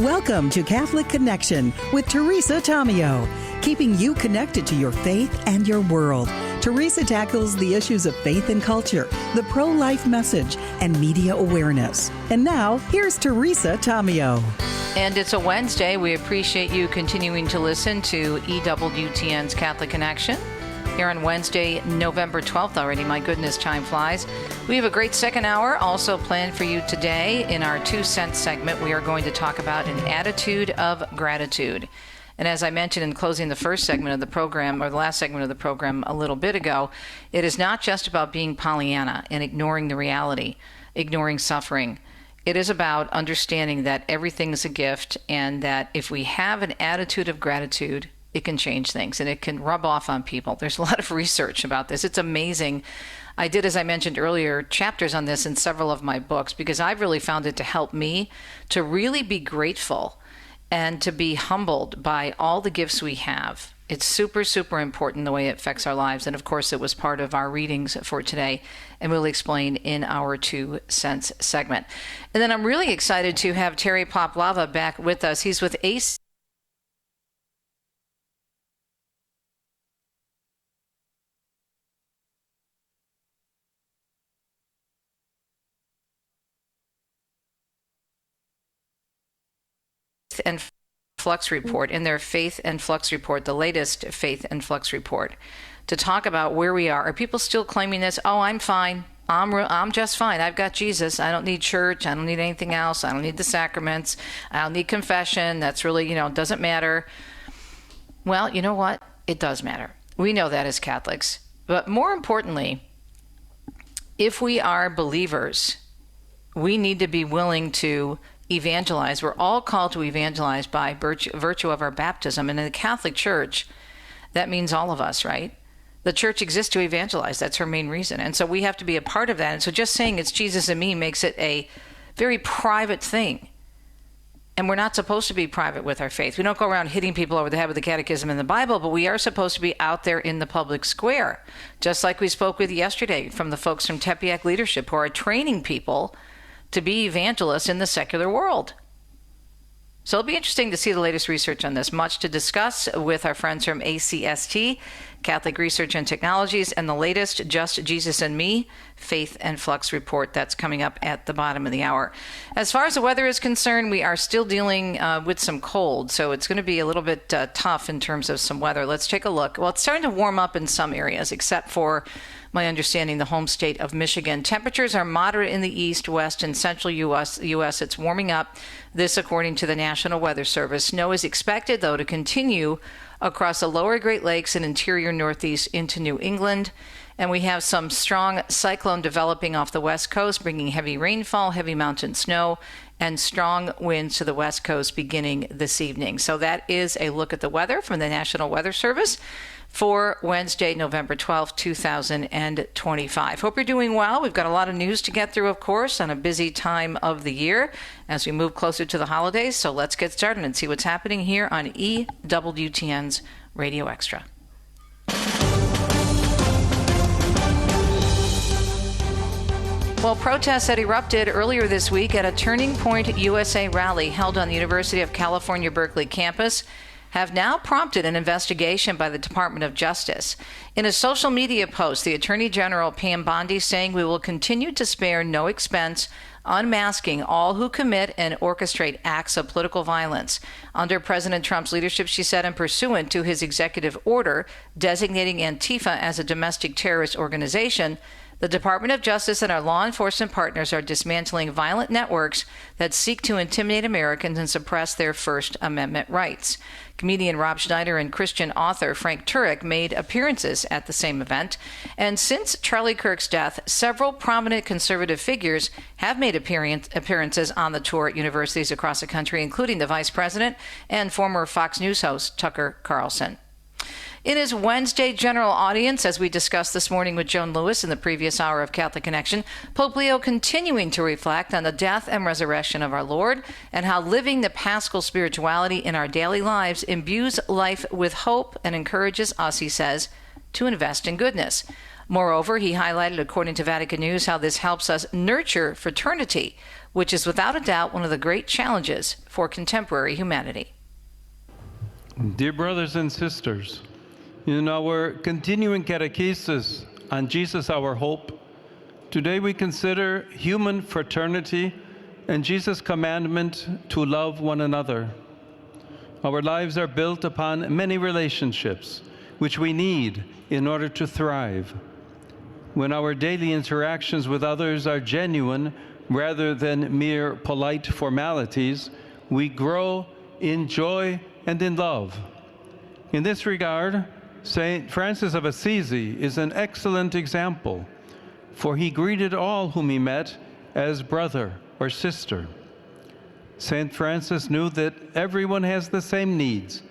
Speaker 1: Welcome to Catholic Connection with Teresa Tomeo. keeping you connected to your faith and your world. Teresa tackles the issues of faith and culture, the pro-life message, and media awareness. And now, here's Teresa Tomeo.
Speaker 2: And it's a Wednesday. We appreciate you continuing to listen to EWTN's Catholic Connection. Here on Wednesday, November 12th already. My goodness, time flies. We have a great second hour also planned for you today. In our 2 cent segment, we are going to talk about an attitude of gratitude. And as I mentioned in closing the first segment of the program, or the last segment of the program a little bit ago, it is not just about being Pollyanna and ignoring the reality, ignoring suffering. It is about understanding that everything is a gift, and that if we have an attitude of gratitude, it can change things and it can rub off on people. There's a lot of research about this. It's amazing. I did, as I mentioned earlier, chapters on this in several of my books because I've really found it to help me to really be grateful and to be humbled by all the gifts we have. It's super, super important the way it affects our lives. And of course, it was part of our readings for today, and we'll explain in our 2 cents segment. And then I'm really excited to have Terry Poplava back with us. He's with Faith and Flux Report, in their Faith and Flux Report, the latest Faith and Flux Report, to talk about where we are. Are people still claiming this? Oh, I'm fine. I'm just fine. I've got Jesus. I don't need church. I don't need anything else. I don't need the sacraments. I don't need confession. That's really, doesn't matter. Well, you know what? It does matter. We know that as Catholics. But more importantly, if we are believers, we need to be willing to evangelize. We're all called to evangelize by virtue of our baptism. And in the Catholic Church, that means all of us, right? The church exists to evangelize. That's her main reason. And so we have to be a part of that. And so just saying it's Jesus and me makes it a very private thing. And we're not supposed to be private with our faith. We don't go around hitting people over the head with the catechism and the Bible, but we are supposed to be out there in the public square. Just like we spoke with yesterday from the folks from Tepeyac Leadership who are training people to be evangelists in the secular world. So it'll be interesting to see the latest research on this. Much to discuss with our friends from ACST, Catholic Research and Technologies, and the latest Just Jesus and Me, Faith and Flux Report. That's coming up at the bottom of the hour. As far as the weather is concerned, we are still dealing with some cold, so it's going to be a little bit tough in terms of some weather. Let's take a look. Well, it's starting to warm up in some areas, except for my understanding, the home state of Michigan. Temperatures are moderate in the east, west, and central U.S. It's warming up. This, according to the National Weather Service. Snow is expected, though, to continue across the lower Great Lakes and interior Northeast into New England. And we have some strong cyclone developing off the west coast, bringing heavy rainfall, heavy mountain snow, and strong winds to the west coast beginning this evening. So that is a look at the weather from the National Weather Service for Wednesday, November 12th, 2025. Hope you're doing well. We've got a lot of news to get through, of course, on a busy time of the year as we move closer to the holidays. So let's get started and see what's happening here on EWTN's Radio Extra. Well, protests that erupted earlier this week at a Turning Point USA rally held on the University of California, Berkeley campus have now prompted an investigation by the Department of Justice. In a social media post, the Attorney General Pam Bondi saying we will continue to spare no expense unmasking all who commit and orchestrate acts of political violence. Under President Trump's leadership, she said, and pursuant to his executive order designating Antifa as a domestic terrorist organization, the Department of Justice and our law enforcement partners are dismantling violent networks that seek to intimidate Americans and suppress their First Amendment rights. Comedian Rob Schneider and Christian author Frank Turek made appearances at the same event. And since Charlie Kirk's death, several prominent conservative figures have made appearances on the tour at universities across the country, including the Vice President and former Fox News host Tucker Carlson. In his Wednesday general audience, as we discussed this morning with Joan Lewis in the previous hour of Catholic Connection, Pope Leo continuing to reflect on the death and resurrection of our Lord and how living the Paschal spirituality in our daily lives imbues life with hope and encourages us, he says, to invest in goodness. Moreover, he highlighted, according to Vatican News, how this helps us nurture fraternity, which is without a doubt one of the great challenges for contemporary humanity.
Speaker 3: Dear brothers and sisters, in our continuing catechesis on Jesus our hope, today we consider human fraternity and Jesus' commandment to love one another. Our lives are built upon many relationships, which we need in order to thrive. When our daily interactions with others are genuine rather than mere polite formalities, we grow in joy and in love. In this regard, St. Francis of Assisi is an excellent example, for he greeted all whom he met as brother or sister. St. Francis knew that everyone has the same needs: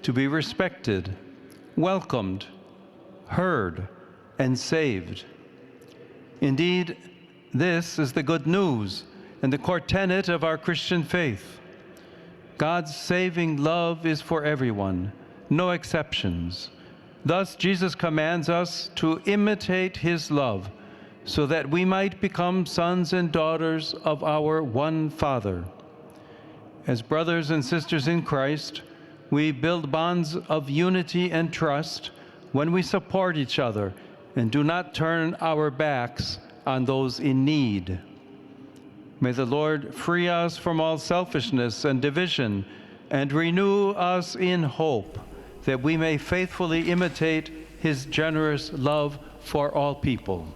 Speaker 3: to be respected, welcomed, heard, and saved. Indeed, this is the good news and the core tenet of our Christian faith. God's saving love is for everyone, no exceptions. Thus, Jesus commands us to imitate his love so that we might become sons and daughters of our one Father. As brothers and sisters in Christ, we build bonds of unity and trust when we support each other and do not turn our backs on those in need. May the Lord free us from all selfishness and division and renew us in hope that we may faithfully imitate his generous love for all people.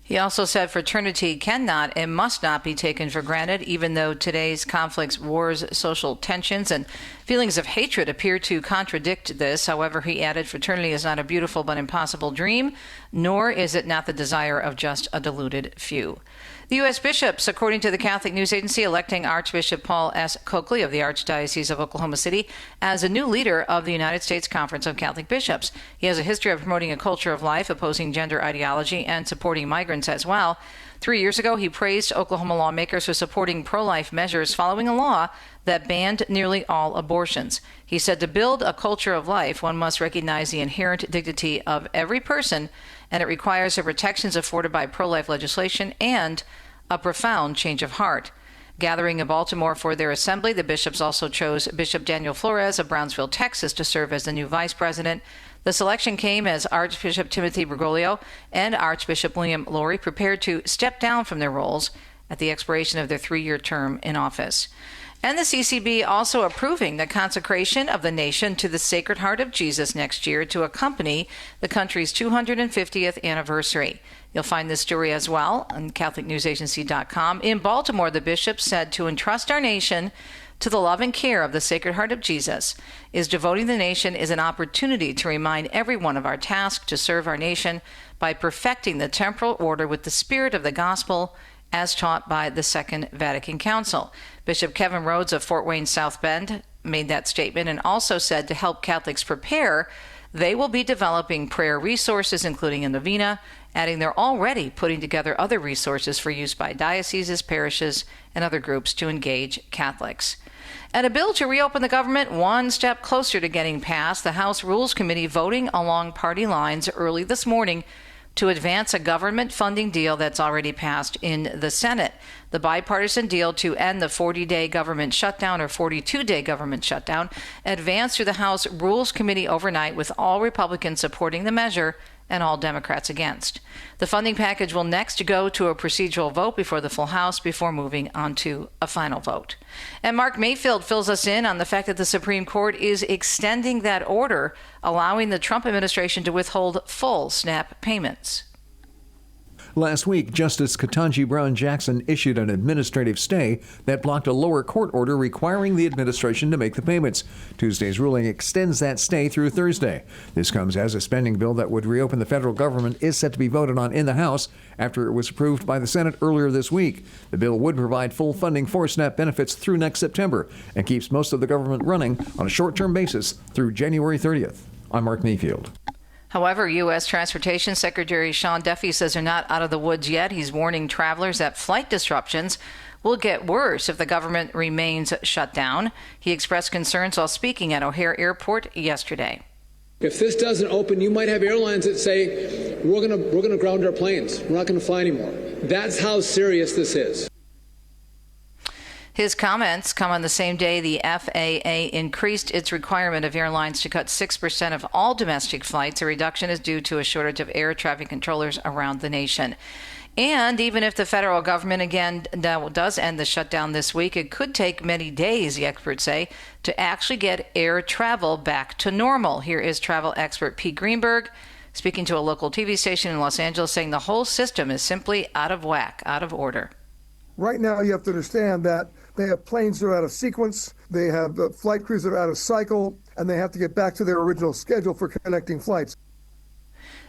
Speaker 2: He also said fraternity cannot and must not be taken for granted, even though today's conflicts, wars, social tensions, and feelings of hatred appear to contradict this. However, he added, fraternity is not a beautiful but impossible dream, nor is it not the desire of just a deluded few. The U.S. bishops, according to the Catholic News Agency, electing Archbishop Paul S. Coakley of the Archdiocese of Oklahoma City as a new leader of the United States Conference of Catholic Bishops. He has a history of promoting a culture of life, opposing gender ideology, and supporting migrants as well. 3 years ago, he praised Oklahoma lawmakers for supporting pro-life measures following a law that banned nearly all abortions. He said to build a culture of life, one must recognize the inherent dignity of every person, and it requires the protections afforded by pro-life legislation and a profound change of heart. Gathering in Baltimore for their assembly, the bishops also chose Bishop Daniel Flores of Brownsville, Texas, to serve as the new vice president. The selection came as Archbishop Timothy Bergoglio and Archbishop William Lowry prepared to step down from their roles at the expiration of their 3-year term in office. And the CCB also approving the consecration of the nation to the Sacred Heart of Jesus next year to accompany the country's 250th anniversary. You'll find this story as well on CatholicNewsAgency.com. In Baltimore, the bishop said to entrust our nation to the love and care of the Sacred Heart of Jesus is devoting the nation is an opportunity to remind everyone of our task to serve our nation by perfecting the temporal order with the spirit of the gospel as taught by the Second Vatican Council. Bishop Kevin Rhodes of Fort Wayne South Bend made that statement and also said to help Catholics prepare, they will be developing prayer resources, including a novena, adding they're already putting together other resources for use by dioceses, parishes, and other groups to engage Catholics. And a bill to reopen the government one step closer to getting passed, the House Rules Committee voting along party lines early this morning to advance a government funding deal that's already passed in the Senate. The bipartisan deal to end the 40-day government shutdown or 42-day government shutdown advanced through the House Rules Committee overnight with all Republicans supporting the measure and all Democrats against. The funding package will next go to a procedural vote before the full House before moving on to a final vote. And Mark Mayfield fills us in on the fact that the Supreme Court is extending that order, allowing the Trump administration to withhold full SNAP payments.
Speaker 4: Last week, Justice Ketanji Brown Jackson issued an administrative stay that blocked a lower court order requiring the administration to make the payments. Tuesday's ruling extends that stay through Thursday. This comes as a spending bill that would reopen the federal government is set to be voted on in the House after it was approved by the Senate earlier this week. The bill would provide full funding for SNAP benefits through next September and keeps most of the government running on a short-term basis through January 30th. I'm Mark Mayfield.
Speaker 2: However, U.S. Transportation Secretary Sean Duffy says they're not out of the woods yet. He's warning travelers that flight disruptions will get worse if the government remains shut down. He expressed concerns while speaking at O'Hare Airport yesterday.
Speaker 5: If this doesn't open, you might have airlines that say, we're going to ground our planes. We're not going to fly anymore. That's how serious this is.
Speaker 2: His comments come on the same day the FAA increased its requirement of airlines to cut 6% of all domestic flights. A reduction is due to a shortage of air traffic controllers around the nation. And even if the federal government again does end the shutdown this week, it could take many days, the experts say, to actually get air travel back to normal. Here is travel expert Pete Greenberg speaking to a local TV station in Los Angeles, saying the whole system is simply out of whack, out of order.
Speaker 6: Right now, you have to understand that they have planes that are out of sequence, they have flight crews that are out of cycle, and they have to get back to their original schedule for connecting flights.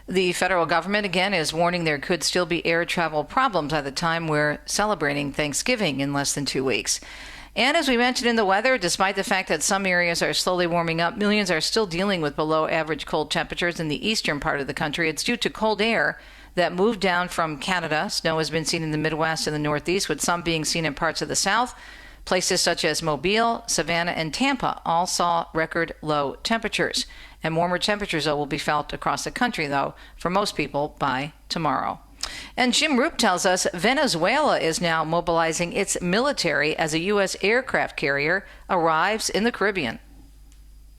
Speaker 2: The federal government, again, is warning there could still be air travel problems at the time we're celebrating Thanksgiving in less than 2 weeks. And as we mentioned in the weather, despite the fact that some areas are slowly warming up, millions are still dealing with below average cold temperatures in the eastern part of the country. It's due to cold air that moved down from Canada. Snow has been seen in the Midwest and the Northeast, with some being seen in parts of the South. Places such as Mobile, Savannah, and Tampa all saw record low temperatures. And warmer temperatures, though, will be felt across the country, though, for most people by tomorrow. And Jim Roop tells us Venezuela is now mobilizing its military as a U.S. aircraft carrier arrives in the Caribbean.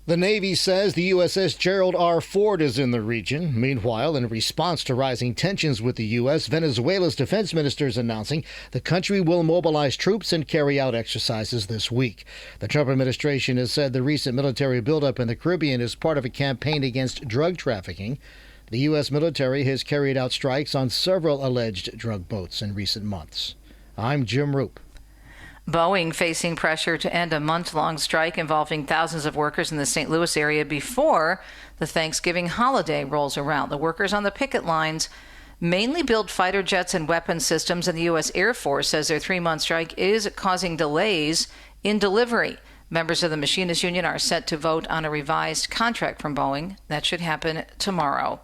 Speaker 7: The Navy says the USS Gerald R. Ford is in the region. Meanwhile, in response to rising tensions with the U.S., Venezuela's defense minister is announcing the country will mobilize troops and carry out exercises this week. The Trump administration has said the recent military buildup in the Caribbean is part of a campaign against drug trafficking. The U.S. military has carried out strikes on several alleged drug boats in recent months. I'm Jim Roop.
Speaker 2: Boeing facing pressure to end a month-long strike involving thousands of workers in the St. Louis area before the Thanksgiving holiday rolls around. The workers on the picket lines mainly build fighter jets and weapon systems, and the U.S. Air Force says their 3-month strike is causing delays in delivery. Members of the Machinists Union are set to vote on a revised contract from Boeing. That should happen tomorrow.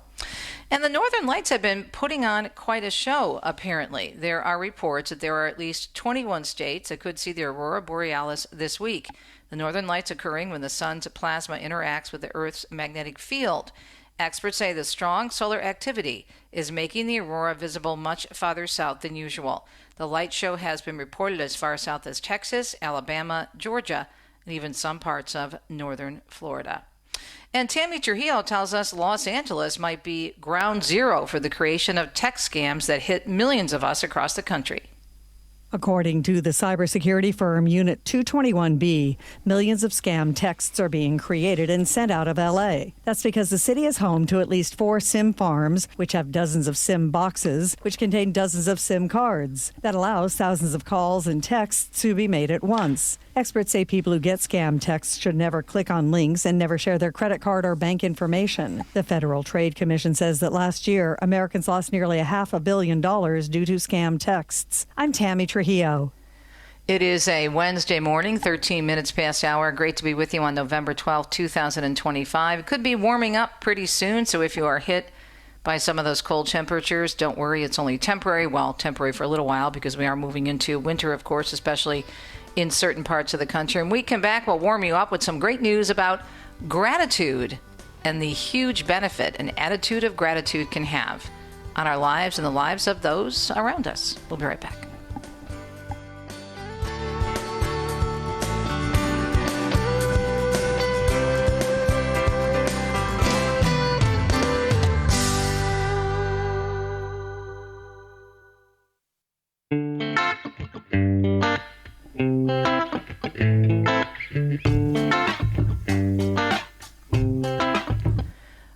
Speaker 2: And the Northern Lights have been putting on quite a show, apparently. There are reports that there are at least 21 states that could see the aurora borealis this week. The Northern Lights occurring when the sun's plasma interacts with the Earth's magnetic field. Experts say the strong solar activity is making the aurora visible much farther south than usual. The light show has been reported as far south as Texas, Alabama, Georgia, and even some parts of northern Florida. And Tammy Trujillo tells us Los Angeles might be ground zero for the creation of tech scams that hit millions of us across the country.
Speaker 10: According to the cybersecurity firm Unit 221B, millions of scam texts are being created and sent out of L.A. That's because the city is home to at least 4 SIM farms, which have dozens of SIM boxes, which contain dozens of SIM cards. That allows thousands of calls and texts to be made at once. Experts say people who get scam texts should never click on links and never share their credit card or bank information. The Federal Trade Commission says that last year, Americans lost nearly $500 million due to scam texts. I'm Tammy Trujillo.
Speaker 2: It is a Wednesday morning, 13 minutes past hour. Great to be with you on November 12th, 2025. It could be warming up pretty soon, so if you are hit by some of those cold temperatures, don't worry, it's only temporary. Well, temporary for a little while because we are moving into winter, of course, especially in certain parts of the country. And we come back, we'll warm you up with some great news about gratitude and the huge benefit an attitude of gratitude can have on our lives and the lives of those around us. We'll be right back.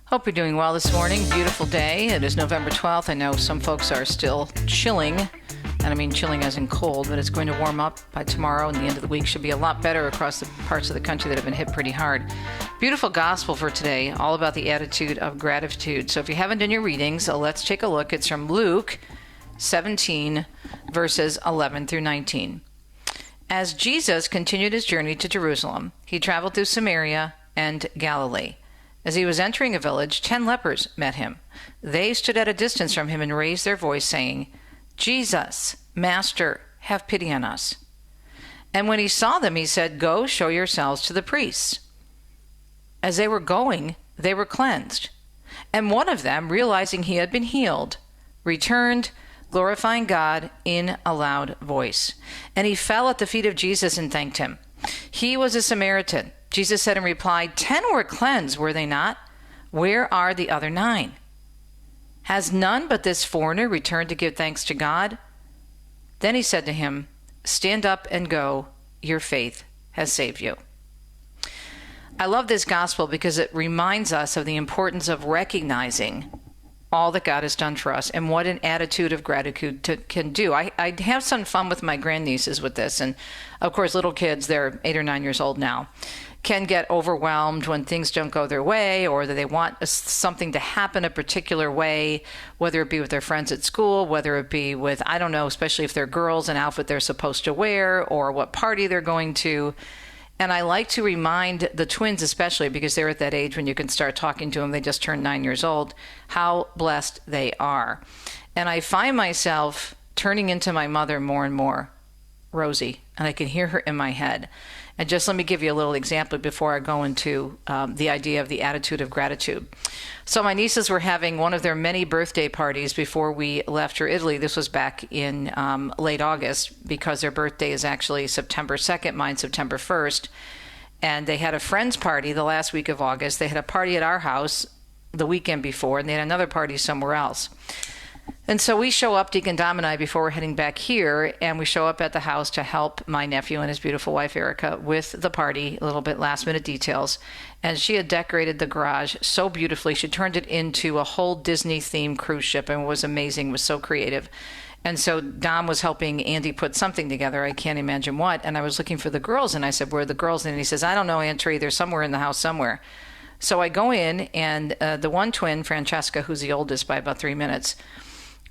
Speaker 2: Hope you're doing well this morning. Beautiful day. It is November 12th. I know some folks are still chilling, and I mean chilling as in cold, but it's going to warm up by tomorrow, and the end of the week should be a lot better across the parts of the country that have been hit pretty hard. Beautiful gospel for today, all about the attitude of gratitude. So if you haven't done your readings, let's take a look. It's from Luke 17, verses 11 through 19. As Jesus continued his journey to Jerusalem, he traveled through Samaria and Galilee. As he was entering a village, 10 lepers met him. They stood at a distance from him and raised their voice, saying, "Jesus, Master, have pity on us." And when he saw them, he said, "Go, show yourselves to the priests." As they were going, they were cleansed. And one of them, realizing he had been healed, returned, glorifying God in a loud voice. And he fell at the feet of Jesus and thanked him. He was a Samaritan. Jesus said in reply, 10 were cleansed, were they not? Where are the other 9? Has none but this foreigner returned to give thanks to God? Then he said to him, stand up and go. Your faith has saved you. I love this gospel because it reminds us of the importance of recognizing all that God has done for us and what an attitude of gratitude can do. I have some fun with my grandnieces with this. And of course, little kids, they're 8 or 9 years old now, can get overwhelmed when things don't go their way or that they want something to happen a particular way, whether it be with their friends at school, whether it be with, I don't know, especially if they're girls, an outfit they're supposed to wear or what party they're going to. And I like to remind the twins, especially because they're at that age when you can start talking to them, they just turned 9 years old, how blessed they are. And I find myself turning into my mother more and more, Rosie, and I can hear her in my head. And just let me give you a little example before I go into the idea of the attitude of gratitude. So my nieces were having one of their many birthday parties before we left for Italy. This was back in late August because their birthday is actually September 2nd, mine September 1st. And they had a friend's party the last week of August. They had a party at our house the weekend before, and they had another party somewhere else. And so we show up, Deacon Dom and I, before we're heading back here, and we show up at the house to help my nephew and his beautiful wife, Erica, with the party, a little bit last-minute details. And she had decorated the garage so beautifully. She turned it into a whole Disney-themed cruise ship, and it was amazing. It was so creative. And so Dom was helping Andy put something together. I can't imagine what. And I was looking for the girls, and I said, where are the girls? And he says, I don't know, Aunt Tree. They're somewhere in the house somewhere. So I go in, and the one twin, Francesca, who's the oldest by about 3 minutes,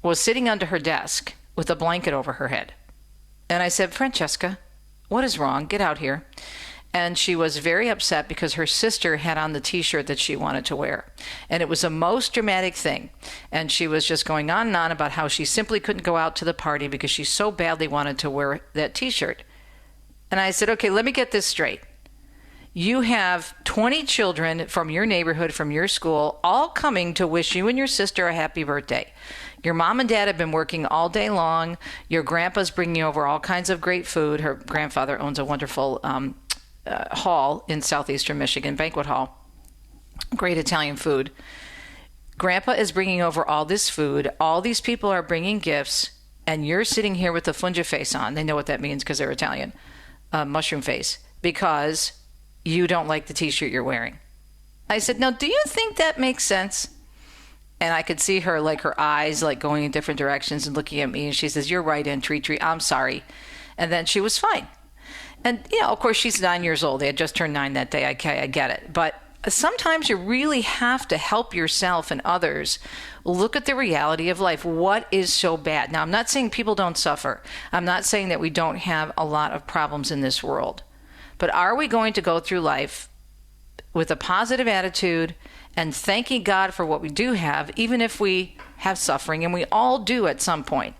Speaker 2: was sitting under her desk with a blanket over her head. And I said, Francesca, what is wrong? Get out here. And she was very upset because her sister had on the t-shirt that she wanted to wear. And it was the most dramatic thing. And she was just going on and on about how she simply couldn't go out to the party because she so badly wanted to wear that t-shirt. And I said, okay, let me get this straight. You have 20 children from your neighborhood, from your school, all coming to wish you and your sister a happy birthday. Your mom and dad have been working all day long. Your grandpa's bringing over all kinds of great food. Her grandfather owns a wonderful hall in southeastern Michigan, banquet hall. Great Italian food. Grandpa is bringing over all this food. All these people are bringing gifts, and you're sitting here with the funga face on. They know what that means because they're Italian. Mushroom face. Because you don't like the t-shirt you're wearing. I said, now, do you think that makes sense? And I could see her, like her eyes, like going in different directions and looking at me. And she says, you're right, Aunt Tree. I'm sorry. And then she was fine. And, you know, of course, she's 9 years old. They had just turned 9 that day. Okay, I get it. But sometimes you really have to help yourself and others look at the reality of life. What is so bad? Now, I'm not saying people don't suffer. I'm not saying that we don't have a lot of problems in this world. But are we going to go through life with a positive attitude and thanking God for what we do have, even if we have suffering, and we all do at some point?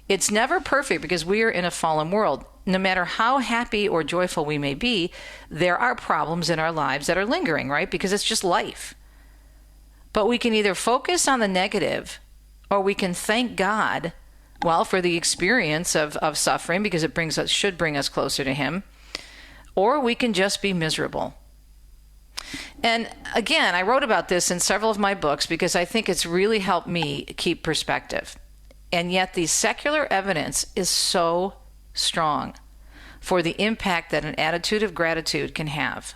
Speaker 2: It's never perfect because we are in a fallen world. No matter how happy or joyful we may be, there are problems in our lives that are lingering, right? Because it's just life. But we can either focus on the negative, or we can thank God, well, for the experience of suffering, because it should bring us closer to Him, or we can just be miserable. And again, I wrote about this in several of my books because I think it's really helped me keep perspective. And yet the secular evidence is so strong for the impact that an attitude of gratitude can have.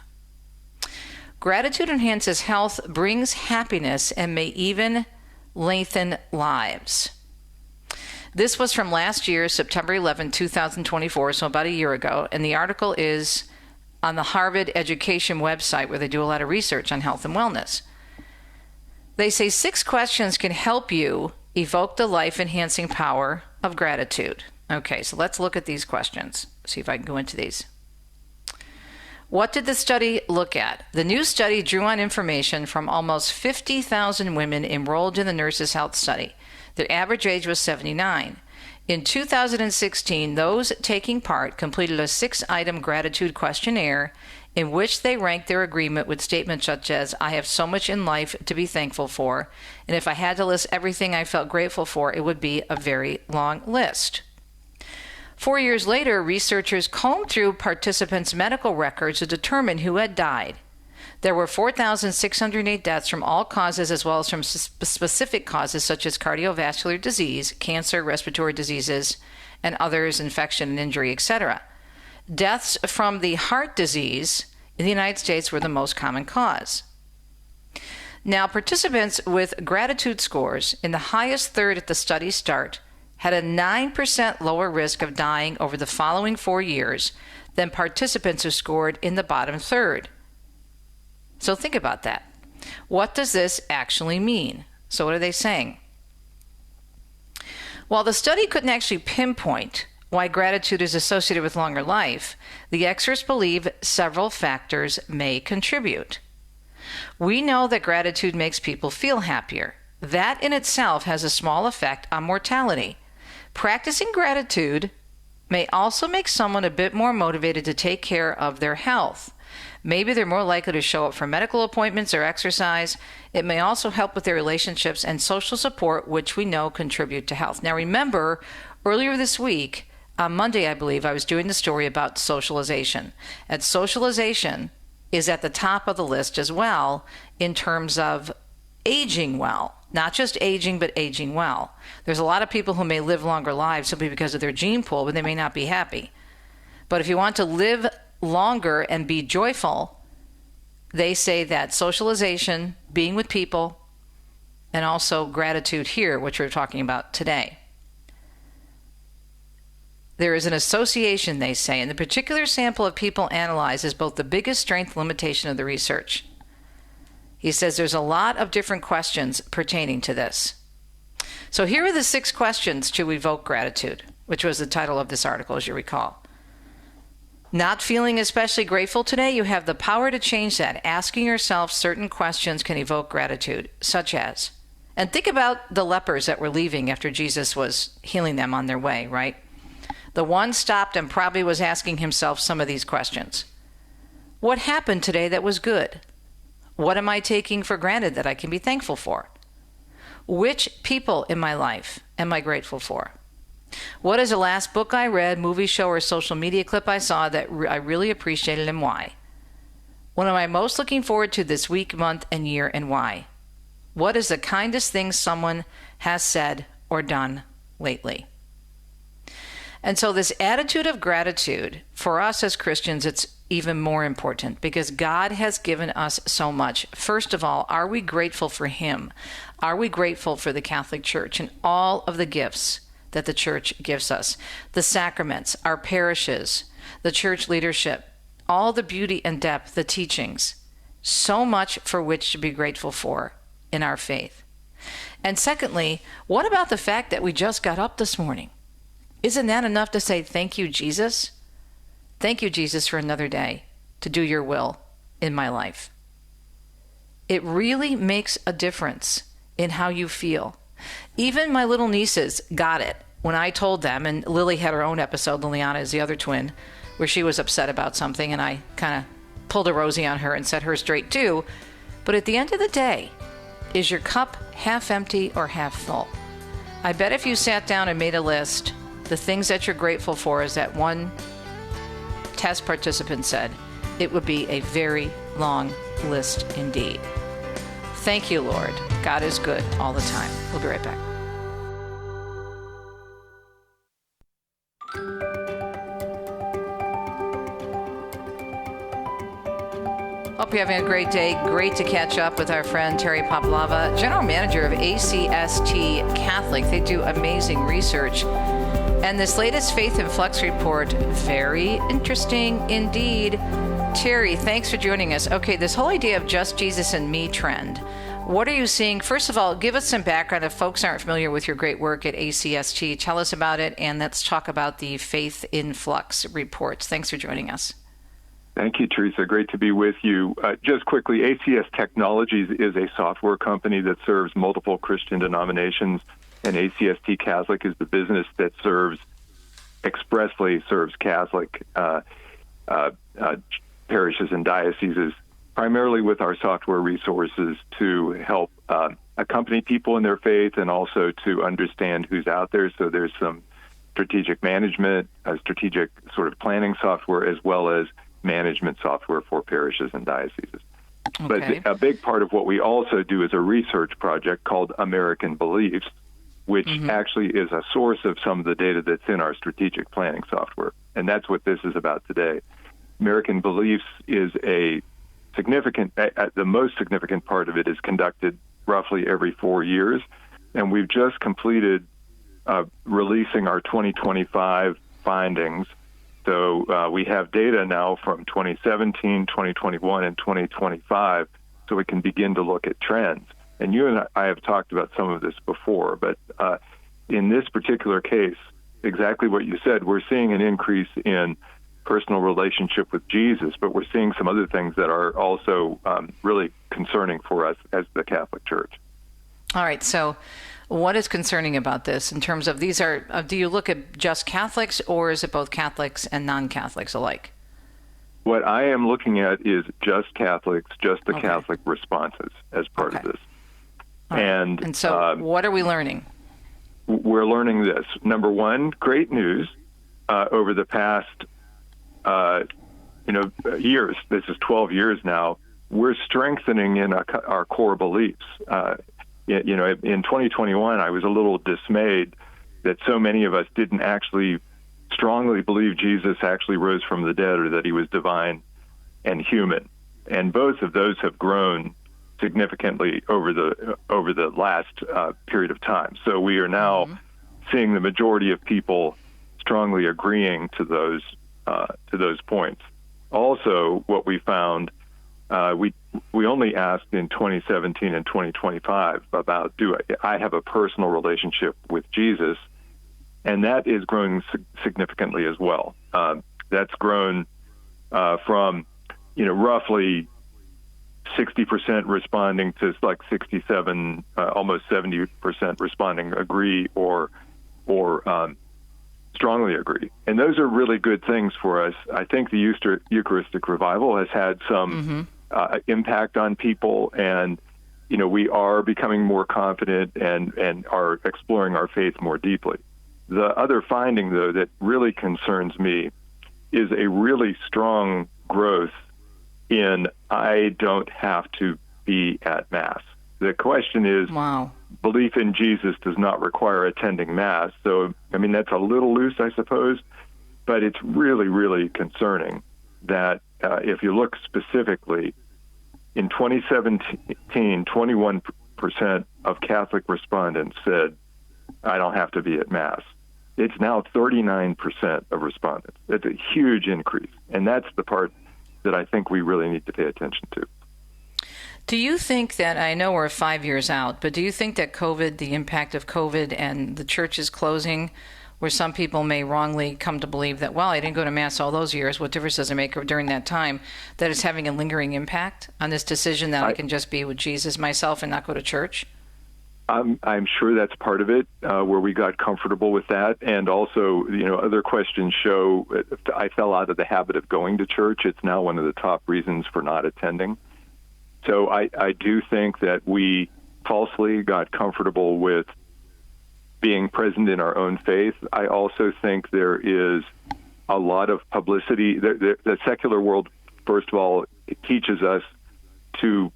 Speaker 2: Gratitude enhances health, brings happiness, and may even lengthen lives. This was from last year, September 11, 2024, so about a year ago, and the article is on the Harvard Education website where they do a lot of research on health and wellness. They say 6 questions can help you evoke the life-enhancing power of gratitude. Okay, so let's look at these questions, see if I can go into these. What did the study look at? The new study drew on information from almost 50,000 women enrolled in the Nurses' Health Study. Their average age was 79. In 2016, those taking part completed a 6-item gratitude questionnaire in which they rank their agreement with statements such as, I have so much in life to be thankful for, and if I had to list everything I felt grateful for, it would be a very long list. 4 years later, researchers combed through participants' medical records to determine who had died. There were 4,608 deaths from all causes as well as from specific causes such as cardiovascular disease, cancer, respiratory diseases, and others, infection and injury, etc. Deaths from the heart disease in the United States were the most common cause. Now, participants with gratitude scores in the highest third at the study start had a 9% lower risk of dying over the following 4 years than participants who scored in the bottom third. So think about that. What does this actually mean? So what are they saying? While the study couldn't actually pinpoint why gratitude is associated with longer life, the experts believe several factors may contribute. We know that gratitude makes people feel happier. That in itself has a small effect on mortality. Practicing gratitude may also make someone a bit more motivated to take care of their health. Maybe they're more likely to show up for medical appointments or exercise. It may also help with their relationships and social support, which we know contribute to health. Now remember, earlier this week, on Monday, I believe, I was doing the story about socialization. And socialization is at the top of the list as well in terms of aging well. Not just aging, but aging well. There's a lot of people who may live longer lives simply because of their gene pool, but they may not be happy. But if you want to live longer and be joyful, they say that socialization, being with people, and also gratitude here, which we're talking about today. There is an association, they say, and the particular sample of people analyzed is both the biggest strength and limitation of the research. He says there's a lot of different questions pertaining to this. So here are the 6 questions to evoke gratitude, which was the title of this article, as you recall. Not feeling especially grateful today? You have the power to change that. Asking yourself certain questions can evoke gratitude, such as, and think about the lepers that were leaving after Jesus was healing them on their way, right? The one stopped and probably was asking himself some of these questions. What happened today that was good? What am I taking for granted that I can be thankful for? Which people in my life am I grateful for? What is the last book I read, movie, show, or social media clip I saw that I really appreciated and why? What am I most looking forward to this week, month, and year and why? What is the kindest thing someone has said or done lately? And so this attitude of gratitude, for us as Christians, it's even more important because God has given us so much. First of all, are we grateful for Him? Are we grateful for the Catholic Church and all of the gifts that the Church gives us? The sacraments, our parishes, the church leadership, all the beauty and depth, the teachings. So much for which to be grateful for in our faith. And secondly, what about the fact that we just got up this morning? Isn't that enough to say, thank you, Jesus? Thank you, Jesus, for another day to do your will in my life. It really makes a difference in how you feel. Even my little nieces got it when I told them, and Lily had her own episode, Liliana is the other twin, where she was upset about something, and I kind of pulled a Rosie on her and set her straight too. But at the end of the day, is your cup half empty or half full? I bet if you sat down and made a list, the things that you're grateful for, as that one test participant said, it would be a very long list indeed. Thank you, Lord. God is good all the time. We'll be right back. Hope you're having a great day. Great to catch up with our friend Terry Poplava, General Manager of ACST Catholic. They do amazing research. And this latest Faith and Flux Report, very interesting indeed. Terry, thanks for joining us. Okay, this whole idea of just Jesus and me trend, what are you seeing? First of all, give us some background if folks aren't familiar with your great work at ACST. Tell us about it, and let's talk about the Faith in Flux reports. Thanks for joining us.
Speaker 11: Thank you, Teresa. Great to be with you. Just quickly, ACS Technologies is a software company that serves multiple Christian denominations, and ACST Catholic is the business that expressly serves Catholic parishes and dioceses, primarily with our software resources to help accompany people in their faith and also to understand who's out there. So there's some strategic management, strategic sort of planning software, as well as management software for parishes and dioceses.
Speaker 2: Okay.
Speaker 11: But a big part of what we also do is a research project called American Beliefs, which actually is a source of some of the data that's in our strategic planning software. And that's what this is about today. American Beliefs is a significant, the most significant part of it is conducted roughly every 4 years. And we've just completed releasing our 2025 findings. So we have data now from 2017, 2021, and 2025, so we can begin to look at trends. And you and I have talked about some of this before, but in this particular case, exactly what you said, we're seeing an increase in personal relationship with Jesus, but we're seeing some other things that are also really concerning for us as the Catholic Church.
Speaker 2: All right, so what is concerning about this in terms of these are, do you look at just Catholics or is it both Catholics and non-Catholics alike?
Speaker 11: What I am looking at is just Catholics, just the Catholic responses as part of this.
Speaker 2: Right. And so what are we learning?
Speaker 11: We're learning this. Number one, great news over the past years, this is 12 years now, we're strengthening in our core beliefs. In 2021, I was a little dismayed that so many of us didn't actually strongly believe Jesus actually rose from the dead or that he was divine and human. And both of those have grown significantly over the last period of time. So we are now seeing the majority of people strongly agreeing to those points. Also, what we found, we only asked in 2017 and 2025 about do I have a personal relationship with Jesus, and that is growing significantly as well. That's grown from roughly 60% responding to like 67, almost 70% responding agree or strongly agree. And those are really good things for us. I think the Eucharistic revival has had some impact on people, and we are becoming more confident and are exploring our faith more deeply. The other finding, though, that really concerns me is a really strong growth in I don't have to be at Mass. The question is, belief in Jesus does not require attending Mass. So, that's a little loose, I suppose, but it's really, really concerning that if you look specifically, in 2017, 21% of Catholic respondents said, I don't have to be at Mass. It's now 39% of respondents. It's a huge increase, and that's the part that I think we really need to pay attention to.
Speaker 2: Do you think that, I know we're 5 years out, but do you think that COVID, the impact of COVID and the churches closing, where some people may wrongly come to believe that, well, I didn't go to Mass all those years, what difference does it make during that time, that it's having a lingering impact on this decision that I can just be with Jesus myself and not go to church?
Speaker 11: I'm sure that's part of it, where we got comfortable with that. And also, other questions show I fell out of the habit of going to church. It's now one of the top reasons for not attending. So I do think that we falsely got comfortable with being present in our own faith. I also think there is a lot of publicity. The secular world, first of all, it teaches us to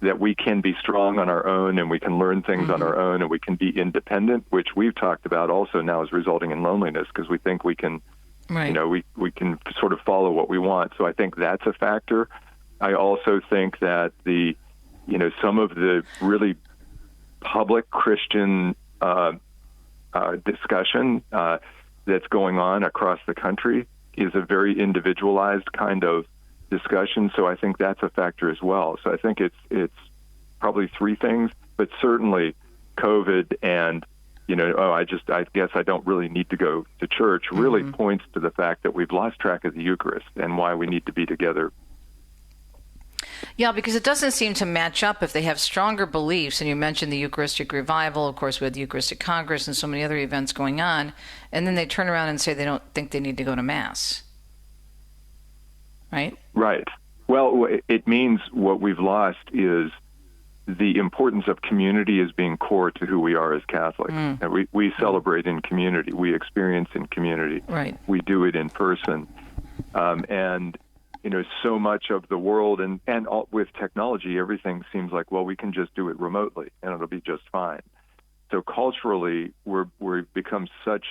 Speaker 11: that we can be strong on our own and we can learn things on our own and we can be independent, which we've talked about also now is resulting in loneliness because we think we can, we can sort of follow what we want. So I think that's a factor. I also think that some of the really public Christian discussion that's going on across the country is a very individualized kind of discussion. So I think that's a factor as well. So I think it's probably three things, but certainly COVID and I guess I don't really need to go to church really points to the fact that we've lost track of the Eucharist and why we need to be together.
Speaker 2: Yeah, because it doesn't seem to match up if they have stronger beliefs. And you mentioned the Eucharistic revival. Of course, we had the Eucharistic Congress and so many other events going on. And then they turn around and say they don't think they need to go to Mass. right?
Speaker 11: Right. Well, it means what we've lost is the importance of community as being core to who we are as Catholics. And we celebrate in community. We experience in community.
Speaker 2: Right.
Speaker 11: We do it in person. And, so much of the world and all, with technology, everything seems like, well, we can just do it remotely and it'll be just fine. So culturally, we've become such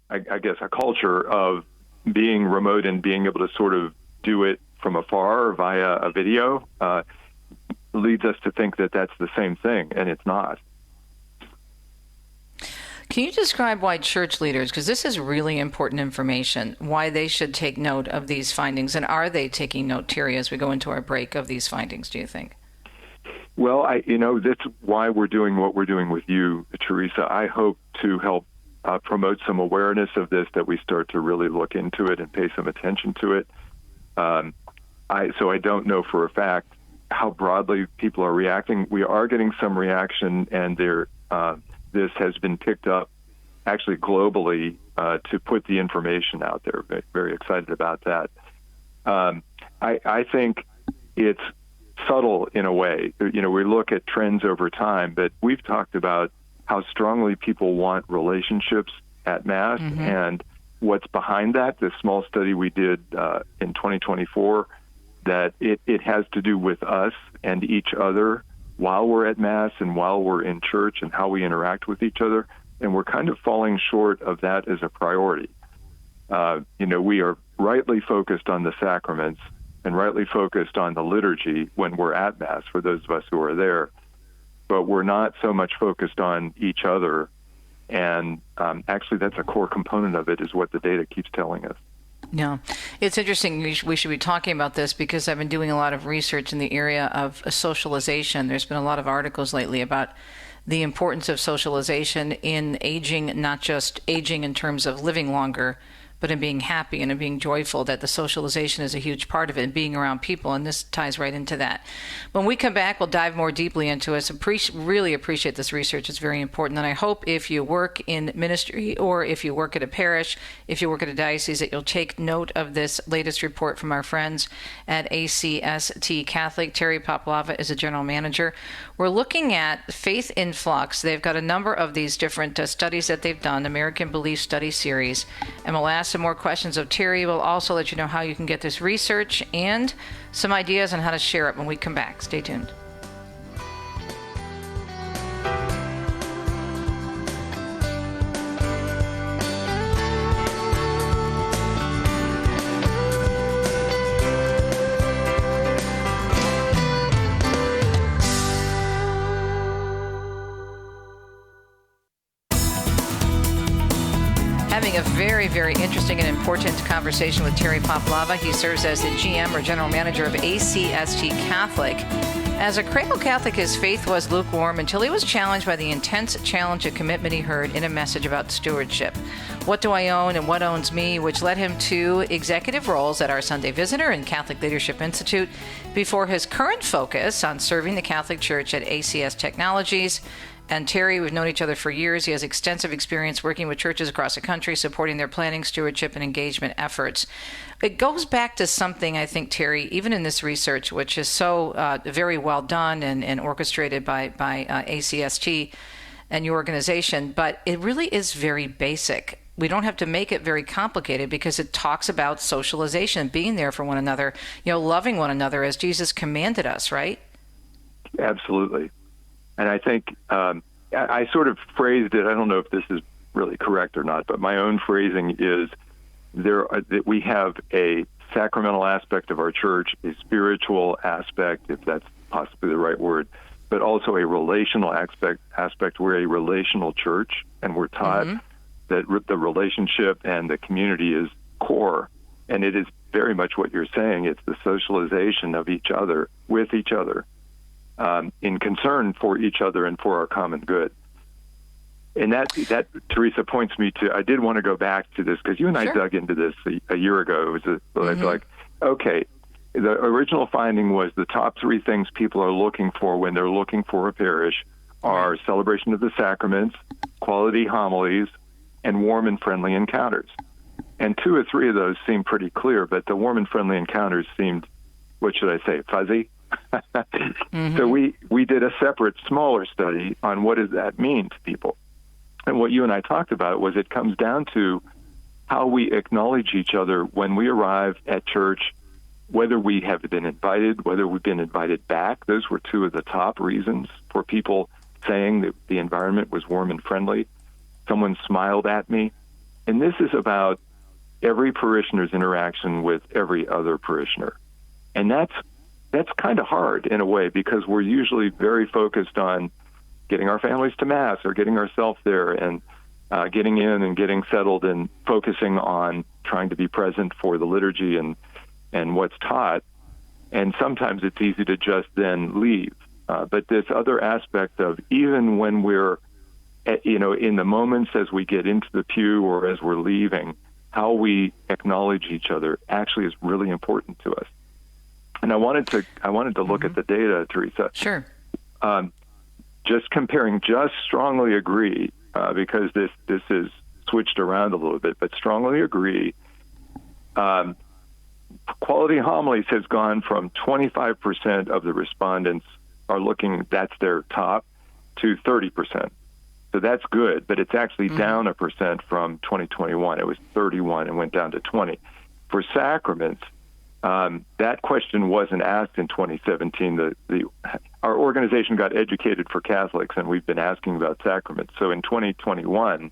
Speaker 11: I guess a culture of being remote and being able to sort of do it from afar via a video leads us to think that that's the same thing, and it's not.
Speaker 2: Can you describe why church leaders, because this is really important information, why they should take note of these findings, and are they taking note, Terry, as we go into our break of these findings, do you think?
Speaker 11: Well, that's why we're doing what we're doing with you, Teresa. I hope to help promote some awareness of this, that we start to really look into it and pay some attention to it. So I don't know for a fact how broadly people are reacting. We are getting some reaction, and this has been picked up actually globally to put the information out there. Very, very excited about that. I think it's subtle in a way. We look at trends over time, but we've talked about how strongly people want relationships at Mass, and what's behind that. This small study we did in 2024, that it has to do with us and each other while we're at Mass and while we're in church, and how we interact with each other. And we're kind of falling short of that as a priority. We are rightly focused on the sacraments and rightly focused on the liturgy when we're at Mass, for those of us who are there. But we're not so much focused on each other. And actually, that's a core component of it, is what the data keeps telling us.
Speaker 2: Yeah, it's interesting. We should be talking about this because I've been doing a lot of research in the area of socialization. There's been a lot of articles lately about the importance of socialization in aging, not just aging in terms of living longer, but in being happy and in being joyful, that the socialization is a huge part of it, and being around people, and this ties right into that. When we come back, we'll dive more deeply into it. Really appreciate this research. It's very important, and I hope if you work in ministry, or if you work at a parish, if you work at a diocese, that you'll take note of this latest report from our friends at ACST Catholic. Terry Poplava is a general manager. We're looking at Faith in Flux. They've got a number of these different studies that they've done, American Belief Study Series, and we'll ask some more questions of Terry. We'll also let you know how you can get this research and some ideas on how to share it when we come back. Stay tuned. Having a very, very interesting and important conversation with Terry Poplava. He serves as the GM, or General Manager, of ACST Catholic. As a cradle Catholic, his faith was lukewarm until he was challenged by the intense challenge and commitment he heard in a message about stewardship. What do I own and what owns me? Which led him to executive roles at Our Sunday Visitor and Catholic Leadership Institute, before his current focus on serving the Catholic Church at ACS Technologies. And Terry, we've known each other for years. He has extensive experience working with churches across the country, supporting their planning, stewardship, and engagement efforts. It goes back to something, I think, Terry, even in this research, which is so very well done and orchestrated by ACST and your organization, but it really is very basic. We don't have to make it very complicated, because it talks about socialization, being there for one another, loving one another as Jesus commanded us, right?
Speaker 11: Absolutely. And I think I sort of phrased it, I don't know if this is really correct or not, but my own phrasing is that we have a sacramental aspect of our church, a spiritual aspect, if that's possibly the right word, but also a relational aspect. We're a relational church, and we're taught that the relationship and the community is core. And it is very much what you're saying. It's the socialization of each other, with each other, in concern for each other and for our common good. And that Teresa points me to, I did want to go back to this, because you and I dug into this a year ago. It was like, okay, the original finding was the top three things people are looking for when they're looking for a parish are celebration of the sacraments, quality homilies, and warm and friendly encounters. And 2 or 3 of those seemed pretty clear, but the warm and friendly encounters seemed, what should I say, fuzzy? So we did a separate, smaller study on what does that mean to people. And what you and I talked about was it comes down to how we acknowledge each other when we arrive at church, whether we have been invited, whether we've been invited back. Those were 2 of the top reasons for people saying that the environment was warm and friendly. Someone smiled at me. And this is about every parishioner's interaction with every other parishioner. And that's kind of hard in a way, because we're usually very focused on getting our families to Mass or getting ourselves there and getting in and getting settled and focusing on trying to be present for the liturgy and what's taught. And sometimes it's easy to just then leave. But this other aspect of even when we're, in the moments as we get into the pew or as we're leaving, how we acknowledge each other actually is really important to us. And I wanted to look at the data, Teresa.
Speaker 2: Sure.
Speaker 11: Just comparing just strongly agree, because this is switched around a little bit, but strongly agree. Quality homilies has gone from 25% of the respondents are looking, that's their top, to 30%. So that's good, but it's actually down 1% from 2021. It was 31 and went down to 20. For sacraments, that question wasn't asked in 2017. Our organization got educated for Catholics, and we've been asking about sacraments. So in 2021,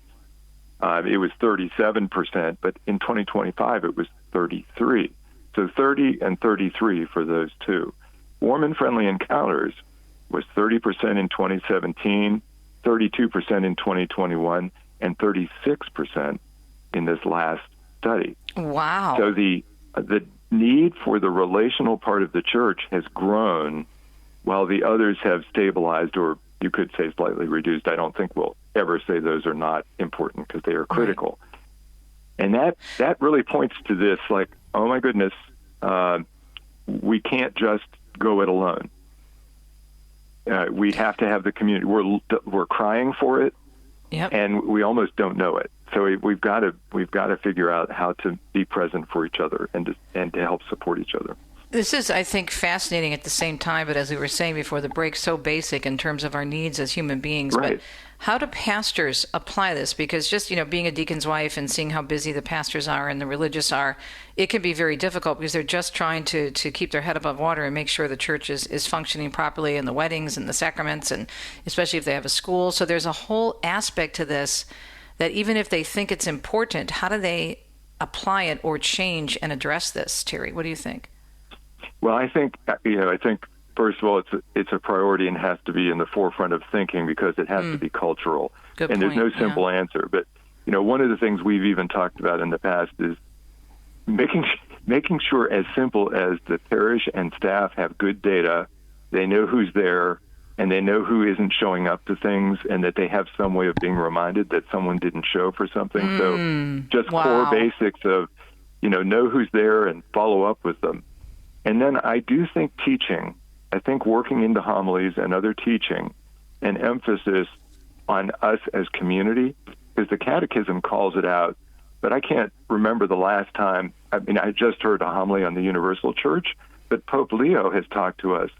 Speaker 11: it was 37%, but in 2025, it was 33. So 30 and 33 for those 2. Warm and friendly encounters was 30% in 2017, 32% in 2021, and 36% in this last study.
Speaker 2: Wow.
Speaker 11: So the need for the relational part of the church has grown while the others have stabilized, or you could say slightly reduced. I don't think we'll ever say those are not important, because they are critical. Right. And that really points to this, like, oh my goodness, we can't just go it alone. We have to have the community. We're crying for it, and we almost don't know it. So we've got to figure out how to be present for each other and to help support each other.
Speaker 2: This is, I think, fascinating at the same time, but as we were saying before the break, so basic in terms of our needs as human beings.
Speaker 11: Right.
Speaker 2: But how do pastors apply this? Because just, being a deacon's wife and seeing how busy the pastors are and the religious are, it can be very difficult because they're just trying to keep their head above water and make sure the church is functioning properly, and the weddings and the sacraments, and especially if they have a school. So there's a whole aspect to this that even if they think it's important, how do they apply it or change and address this, Terry? What do you think?
Speaker 11: Well, I think first of all, it's a priority and has to be in the forefront of thinking, because it has to be cultural.
Speaker 2: Good
Speaker 11: and
Speaker 2: point.
Speaker 11: There's no simple answer. But one of the things we've even talked about in the past is making sure, as simple as the parish and staff have good data, they know who's there, and they know who isn't showing up to things, and that they have some way of being reminded that someone didn't show for something. So just core basics of, know who's there and follow up with them. And then I do think teaching, working into homilies and other teaching, an emphasis on us as community, because the Catechism calls it out, but I can't remember the last time. I just heard a homily on the Universal Church, but Pope Leo has talked to us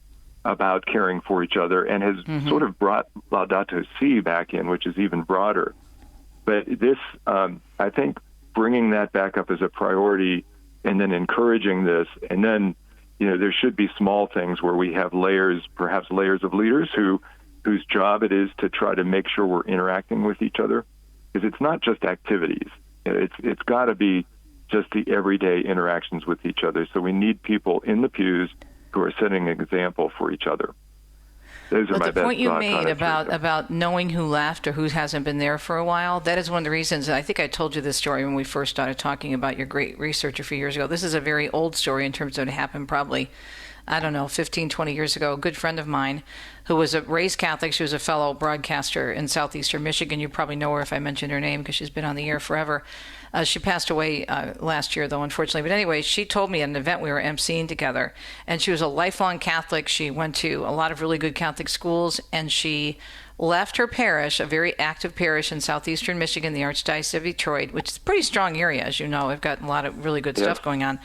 Speaker 11: about caring for each other and has sort of brought Laudato Si back in, which is even broader. But this, I think, bringing that back up as a priority and then encouraging this, and then there should be small things where we have perhaps layers of leaders whose job it is to try to make sure we're interacting with each other, because it's not just activities. It's got to be just the everyday interactions with each other. So we need people in the pews who are setting an example for each other. Those are my best thoughts on it.
Speaker 2: The point you made about knowing who left or who hasn't been there for a while, that is one of the reasons. I think I told you this story when we first started talking about your great research a few years ago. This is a very old story in terms of it happened probably, 15, 20 years ago. A good friend of mine who was raised Catholic, she was a fellow broadcaster in southeastern Michigan. You probably know her if I mentioned her name, because she's been on the air forever. She passed away last year, though, unfortunately. But anyway, she told me at an event we were emceeing together, and she was a lifelong Catholic. She went to a lot of really good Catholic schools, and she left her parish, a very active parish in southeastern Michigan, the Archdiocese of Detroit, which is a pretty strong area, as you know. We've got a lot of really good stuff going on.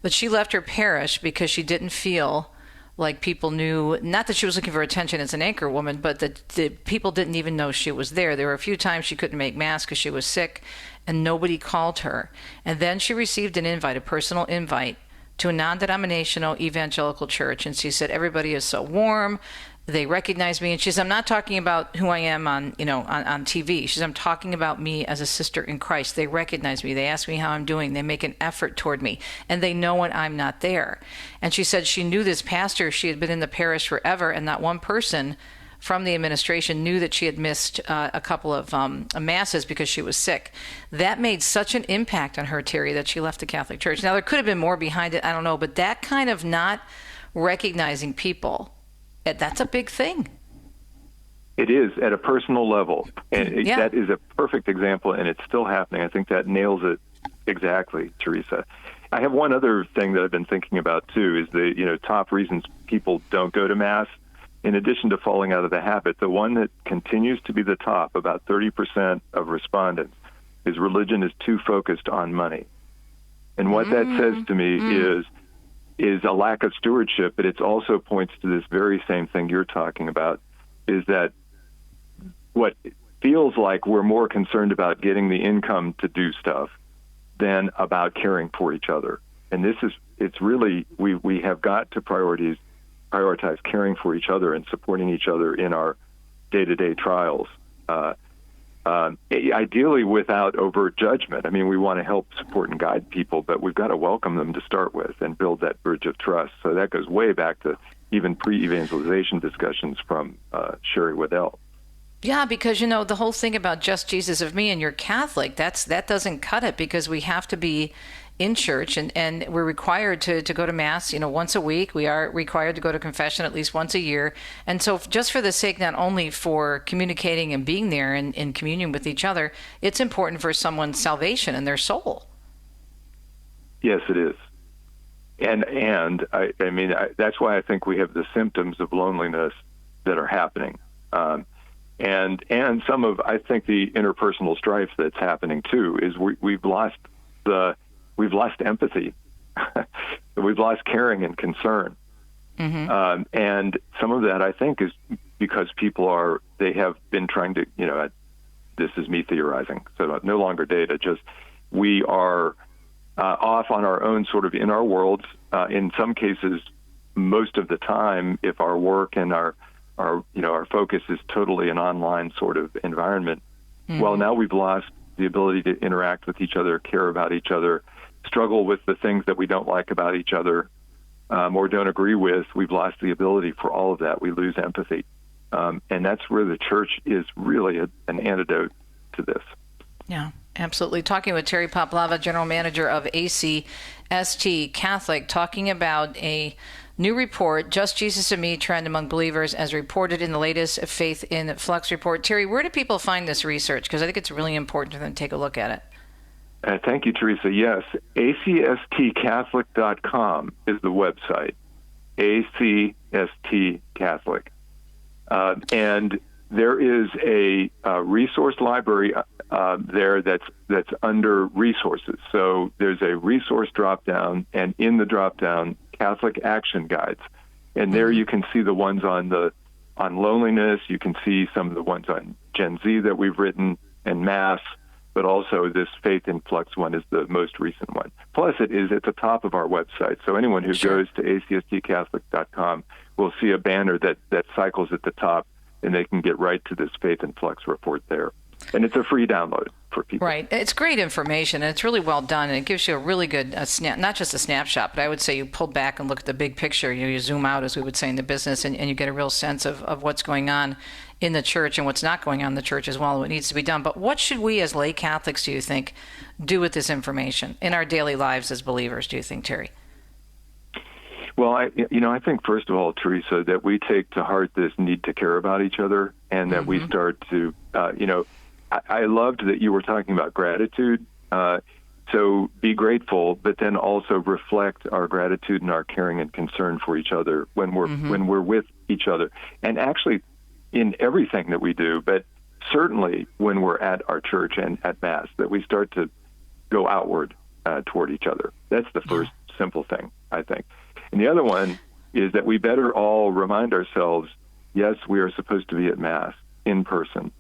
Speaker 2: But she left her parish because she didn't feel like people knew, not that she was looking for attention as an anchor woman, but that the people didn't even know she was there. There were a few times she couldn't make Mass because she was sick, and nobody called her. And then she received an invite, a personal invite, to a non-denominational evangelical church. And she said, everybody is so warm. They recognize me. And she says, I'm not talking about who I am on TV. She says, I'm talking about me as a sister in Christ. They recognize me. They ask me how I'm doing. They make an effort toward me. And they know when I'm not there. And she said she knew this pastor. She had been in the parish forever, and not one person from the administration knew that she had missed a couple of masses because she was sick. That made such an impact on her, Terry, that she left the Catholic Church. Now, there could have been more behind it. I don't know. But that kind of not recognizing people, that's a big thing.
Speaker 11: It is at a personal level. And that is a perfect example, and it's still happening. I think that nails it exactly, Teresa. I have one other thing that I've been thinking about, too, is the top reasons people don't go to Mass. In addition to falling out of the habit, the one that continues to be the top, about 30% of respondents, is religion is too focused on money. And what that says to me is a lack of stewardship, but it also points to this very same thing you're talking about, is that what feels like we're more concerned about getting the income to do stuff than about caring for each other. And it's really, we have got to prioritize caring for each other and supporting each other in our day-to-day trials. Ideally without overt judgment. I mean, we want to help support and guide people, but we've got to welcome them to start with and build that bridge of trust. So that goes way back to even pre-evangelization discussions from Sherry Waddell.
Speaker 2: Yeah, because, the whole thing about just Jesus of me and you're Catholic, that doesn't cut it, because we have to be in church, and we're required to go to Mass, once a week. We are required to go to confession at least once a year. And so just for the sake, not only for communicating and being there and in communion with each other, it's important for someone's salvation and their soul.
Speaker 11: Yes, it is. And I mean, that's why I think we have the symptoms of loneliness that are happening. And some of, I think, the interpersonal strife that's happening too is we've lost empathy. We've lost caring and concern. And some of that, I think, is because they have been trying to, this is me theorizing, so no longer data, just we are off on our own, sort of in our worlds. In some cases, most of the time, if our work and our focus is totally an online sort of environment, well, now we've lost the ability to interact with each other, care about each other, struggle with the things that we don't like about each other or don't agree with. We've lost the ability for all of that. We lose empathy. And that's where the church is really an antidote to this. Yeah,
Speaker 2: absolutely. Talking with Terry Poplava, General Manager of ACST Catholic, talking about a new report, Just Jesus and Me, Trend Among Believers, as reported in the latest Faith and Flux Report. Terry, where do people find this research? Because I think it's really important for them to take a look at it.
Speaker 11: Thank you, Teresa. Yes, acstcatholic.com is the website, ACST Catholic. And there is a resource library there that's under resources. So there's a resource drop-down, and in the drop-down, Catholic action guides. And there you can see the ones on loneliness. You can see some of the ones on Gen Z that we've written, and Mass, but also this Faith and Flux one is the most recent one. Plus, it is at the top of our website. So anyone who goes to acstcatholic.com will see a banner that cycles at the top, and they can get right to this Faith and Flux report there. And it's a free download for people. Right.
Speaker 2: It's great information, and it's really well done, and it gives you a really good not just a snapshot, but I would say you pull back and look at the big picture. You zoom out, as we would say in the business, and you get a real sense of what's going on in the church and what's not going on in the church as well, what needs to be done. But what should we as lay Catholics, do you think, do with this information in our daily lives as believers, do you think, Terry?
Speaker 11: Well, I think, first of all, Teresa, that we take to heart this need to care about each other, and that we start to, I loved that you were talking about gratitude. So be grateful, but then also reflect our gratitude and our caring and concern for each other when we're with each other. And actually in everything that we do, but certainly when we're at our church and at Mass, that we start to go outward toward each other. That's the first simple thing, I think. And the other one is that we better all remind ourselves, yes, we are supposed to be at Mass in person,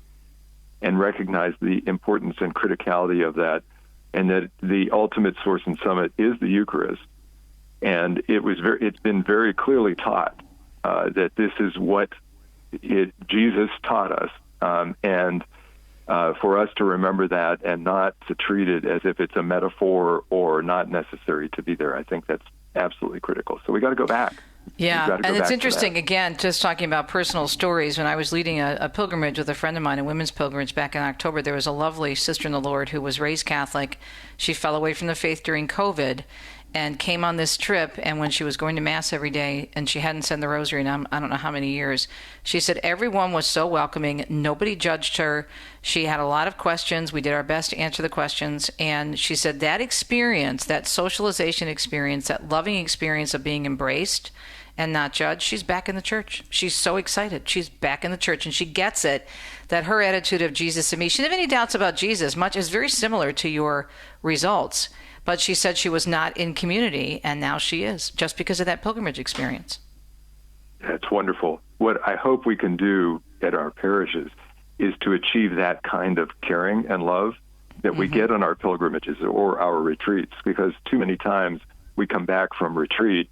Speaker 11: and recognize the importance and criticality of that, and that the ultimate source and summit is the Eucharist. And it's been very clearly taught that this is what Jesus taught us, and for us to remember that and not to treat it as if it's a metaphor or not necessary to be there. I think that's absolutely critical. So we got to go back.
Speaker 2: Yeah, and it's interesting, again, just talking about personal stories. When I was leading a pilgrimage with a friend of mine, a women's pilgrimage back in October, there was a lovely sister in the Lord who was raised Catholic. She fell away from the faith during COVID and came on this trip, and when she was going to Mass every day, and she hadn't said the rosary in I don't know how many years, she said everyone was so welcoming. Nobody judged her. She had a lot of questions. We did our best to answer the questions, and she said that experience, that socialization experience, that loving experience of being embraced and not judged, she's back in the church. She's so excited. She's back in the church, and she gets it, that her attitude of Jesus and me, she didn't have any doubts about Jesus, much is very similar to your results. But she said she was not in community, and now she is, just because of that pilgrimage experience.
Speaker 11: That's wonderful. What I hope we can do at our parishes is to achieve that kind of caring and love that we get on our pilgrimages or our retreats, because too many times we come back from retreat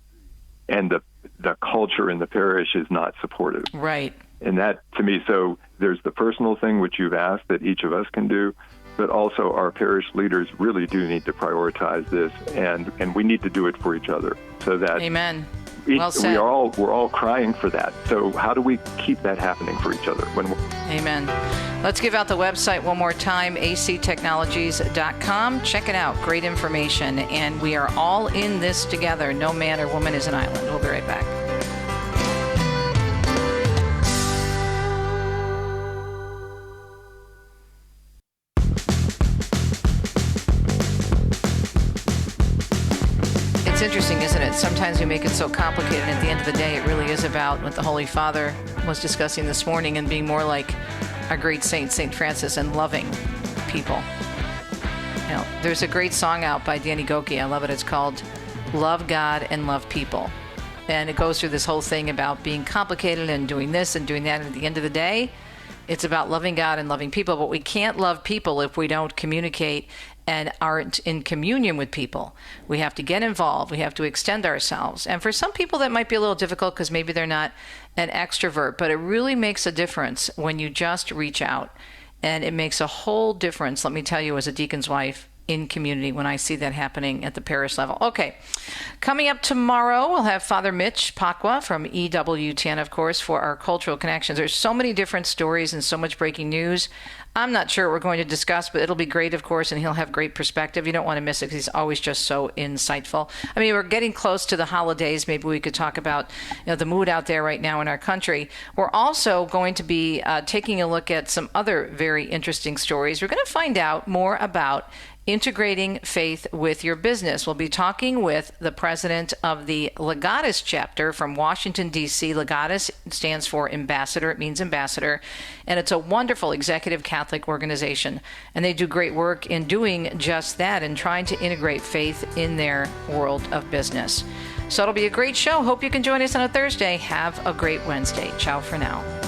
Speaker 11: and the culture in the parish is not supportive.
Speaker 2: Right.
Speaker 11: And that, to me, so there's the personal thing which you've asked that each of us can do, but also our parish leaders really do need to prioritize this, and we need to do it for each other, so that
Speaker 2: Amen. Well said.
Speaker 11: We're all crying for that. So how do we keep that happening for each other?
Speaker 2: Amen. Let's give out the website one more time, actechnologies.com. Check it out. Great information. And we are all in this together. No man or woman is an island. We'll be right back. It's interesting, isn't it? Sometimes we make it so complicated, and at the end of the day, it really is about what the Holy Father was discussing this morning and being more like our great saint, St. Francis, and loving people. You know, there's a great song out by Danny Gokey. I love it. It's called Love God and Love People. And it goes through this whole thing about being complicated and doing this and doing that. And at the end of the day, it's about loving God and loving people. But we can't love people if we don't communicate and aren't in communion with people. We have to get involved. We have to extend ourselves. And for some people, that might be a little difficult because maybe they're not an extrovert, but it really makes a difference when you just reach out. And it makes a whole difference, let me tell you, as a deacon's wife, in community when I see that happening at the parish level. Okay, coming up tomorrow, we'll have Father Mitch Pacwa from EWTN, of course, for our Cultural Connections. There's so many different stories and so much breaking news. I'm not sure what we're going to discuss, but it'll be great, of course, and he'll have great perspective. You don't want to miss it because he's always just so insightful. I mean, we're getting close to the holidays. Maybe we could talk about the mood out there right now in our country. We're also going to be taking a look at some other very interesting stories. We're going to find out more about integrating faith with your business. We'll be talking with the president of the Legatus chapter from Washington, D.C. Legatus stands for ambassador. It means ambassador. And it's a wonderful executive Catholic organization. And they do great work in doing just that and trying to integrate faith in their world of business. So it'll be a great show. Hope you can join us on a Thursday. Have a great Wednesday. Ciao for now.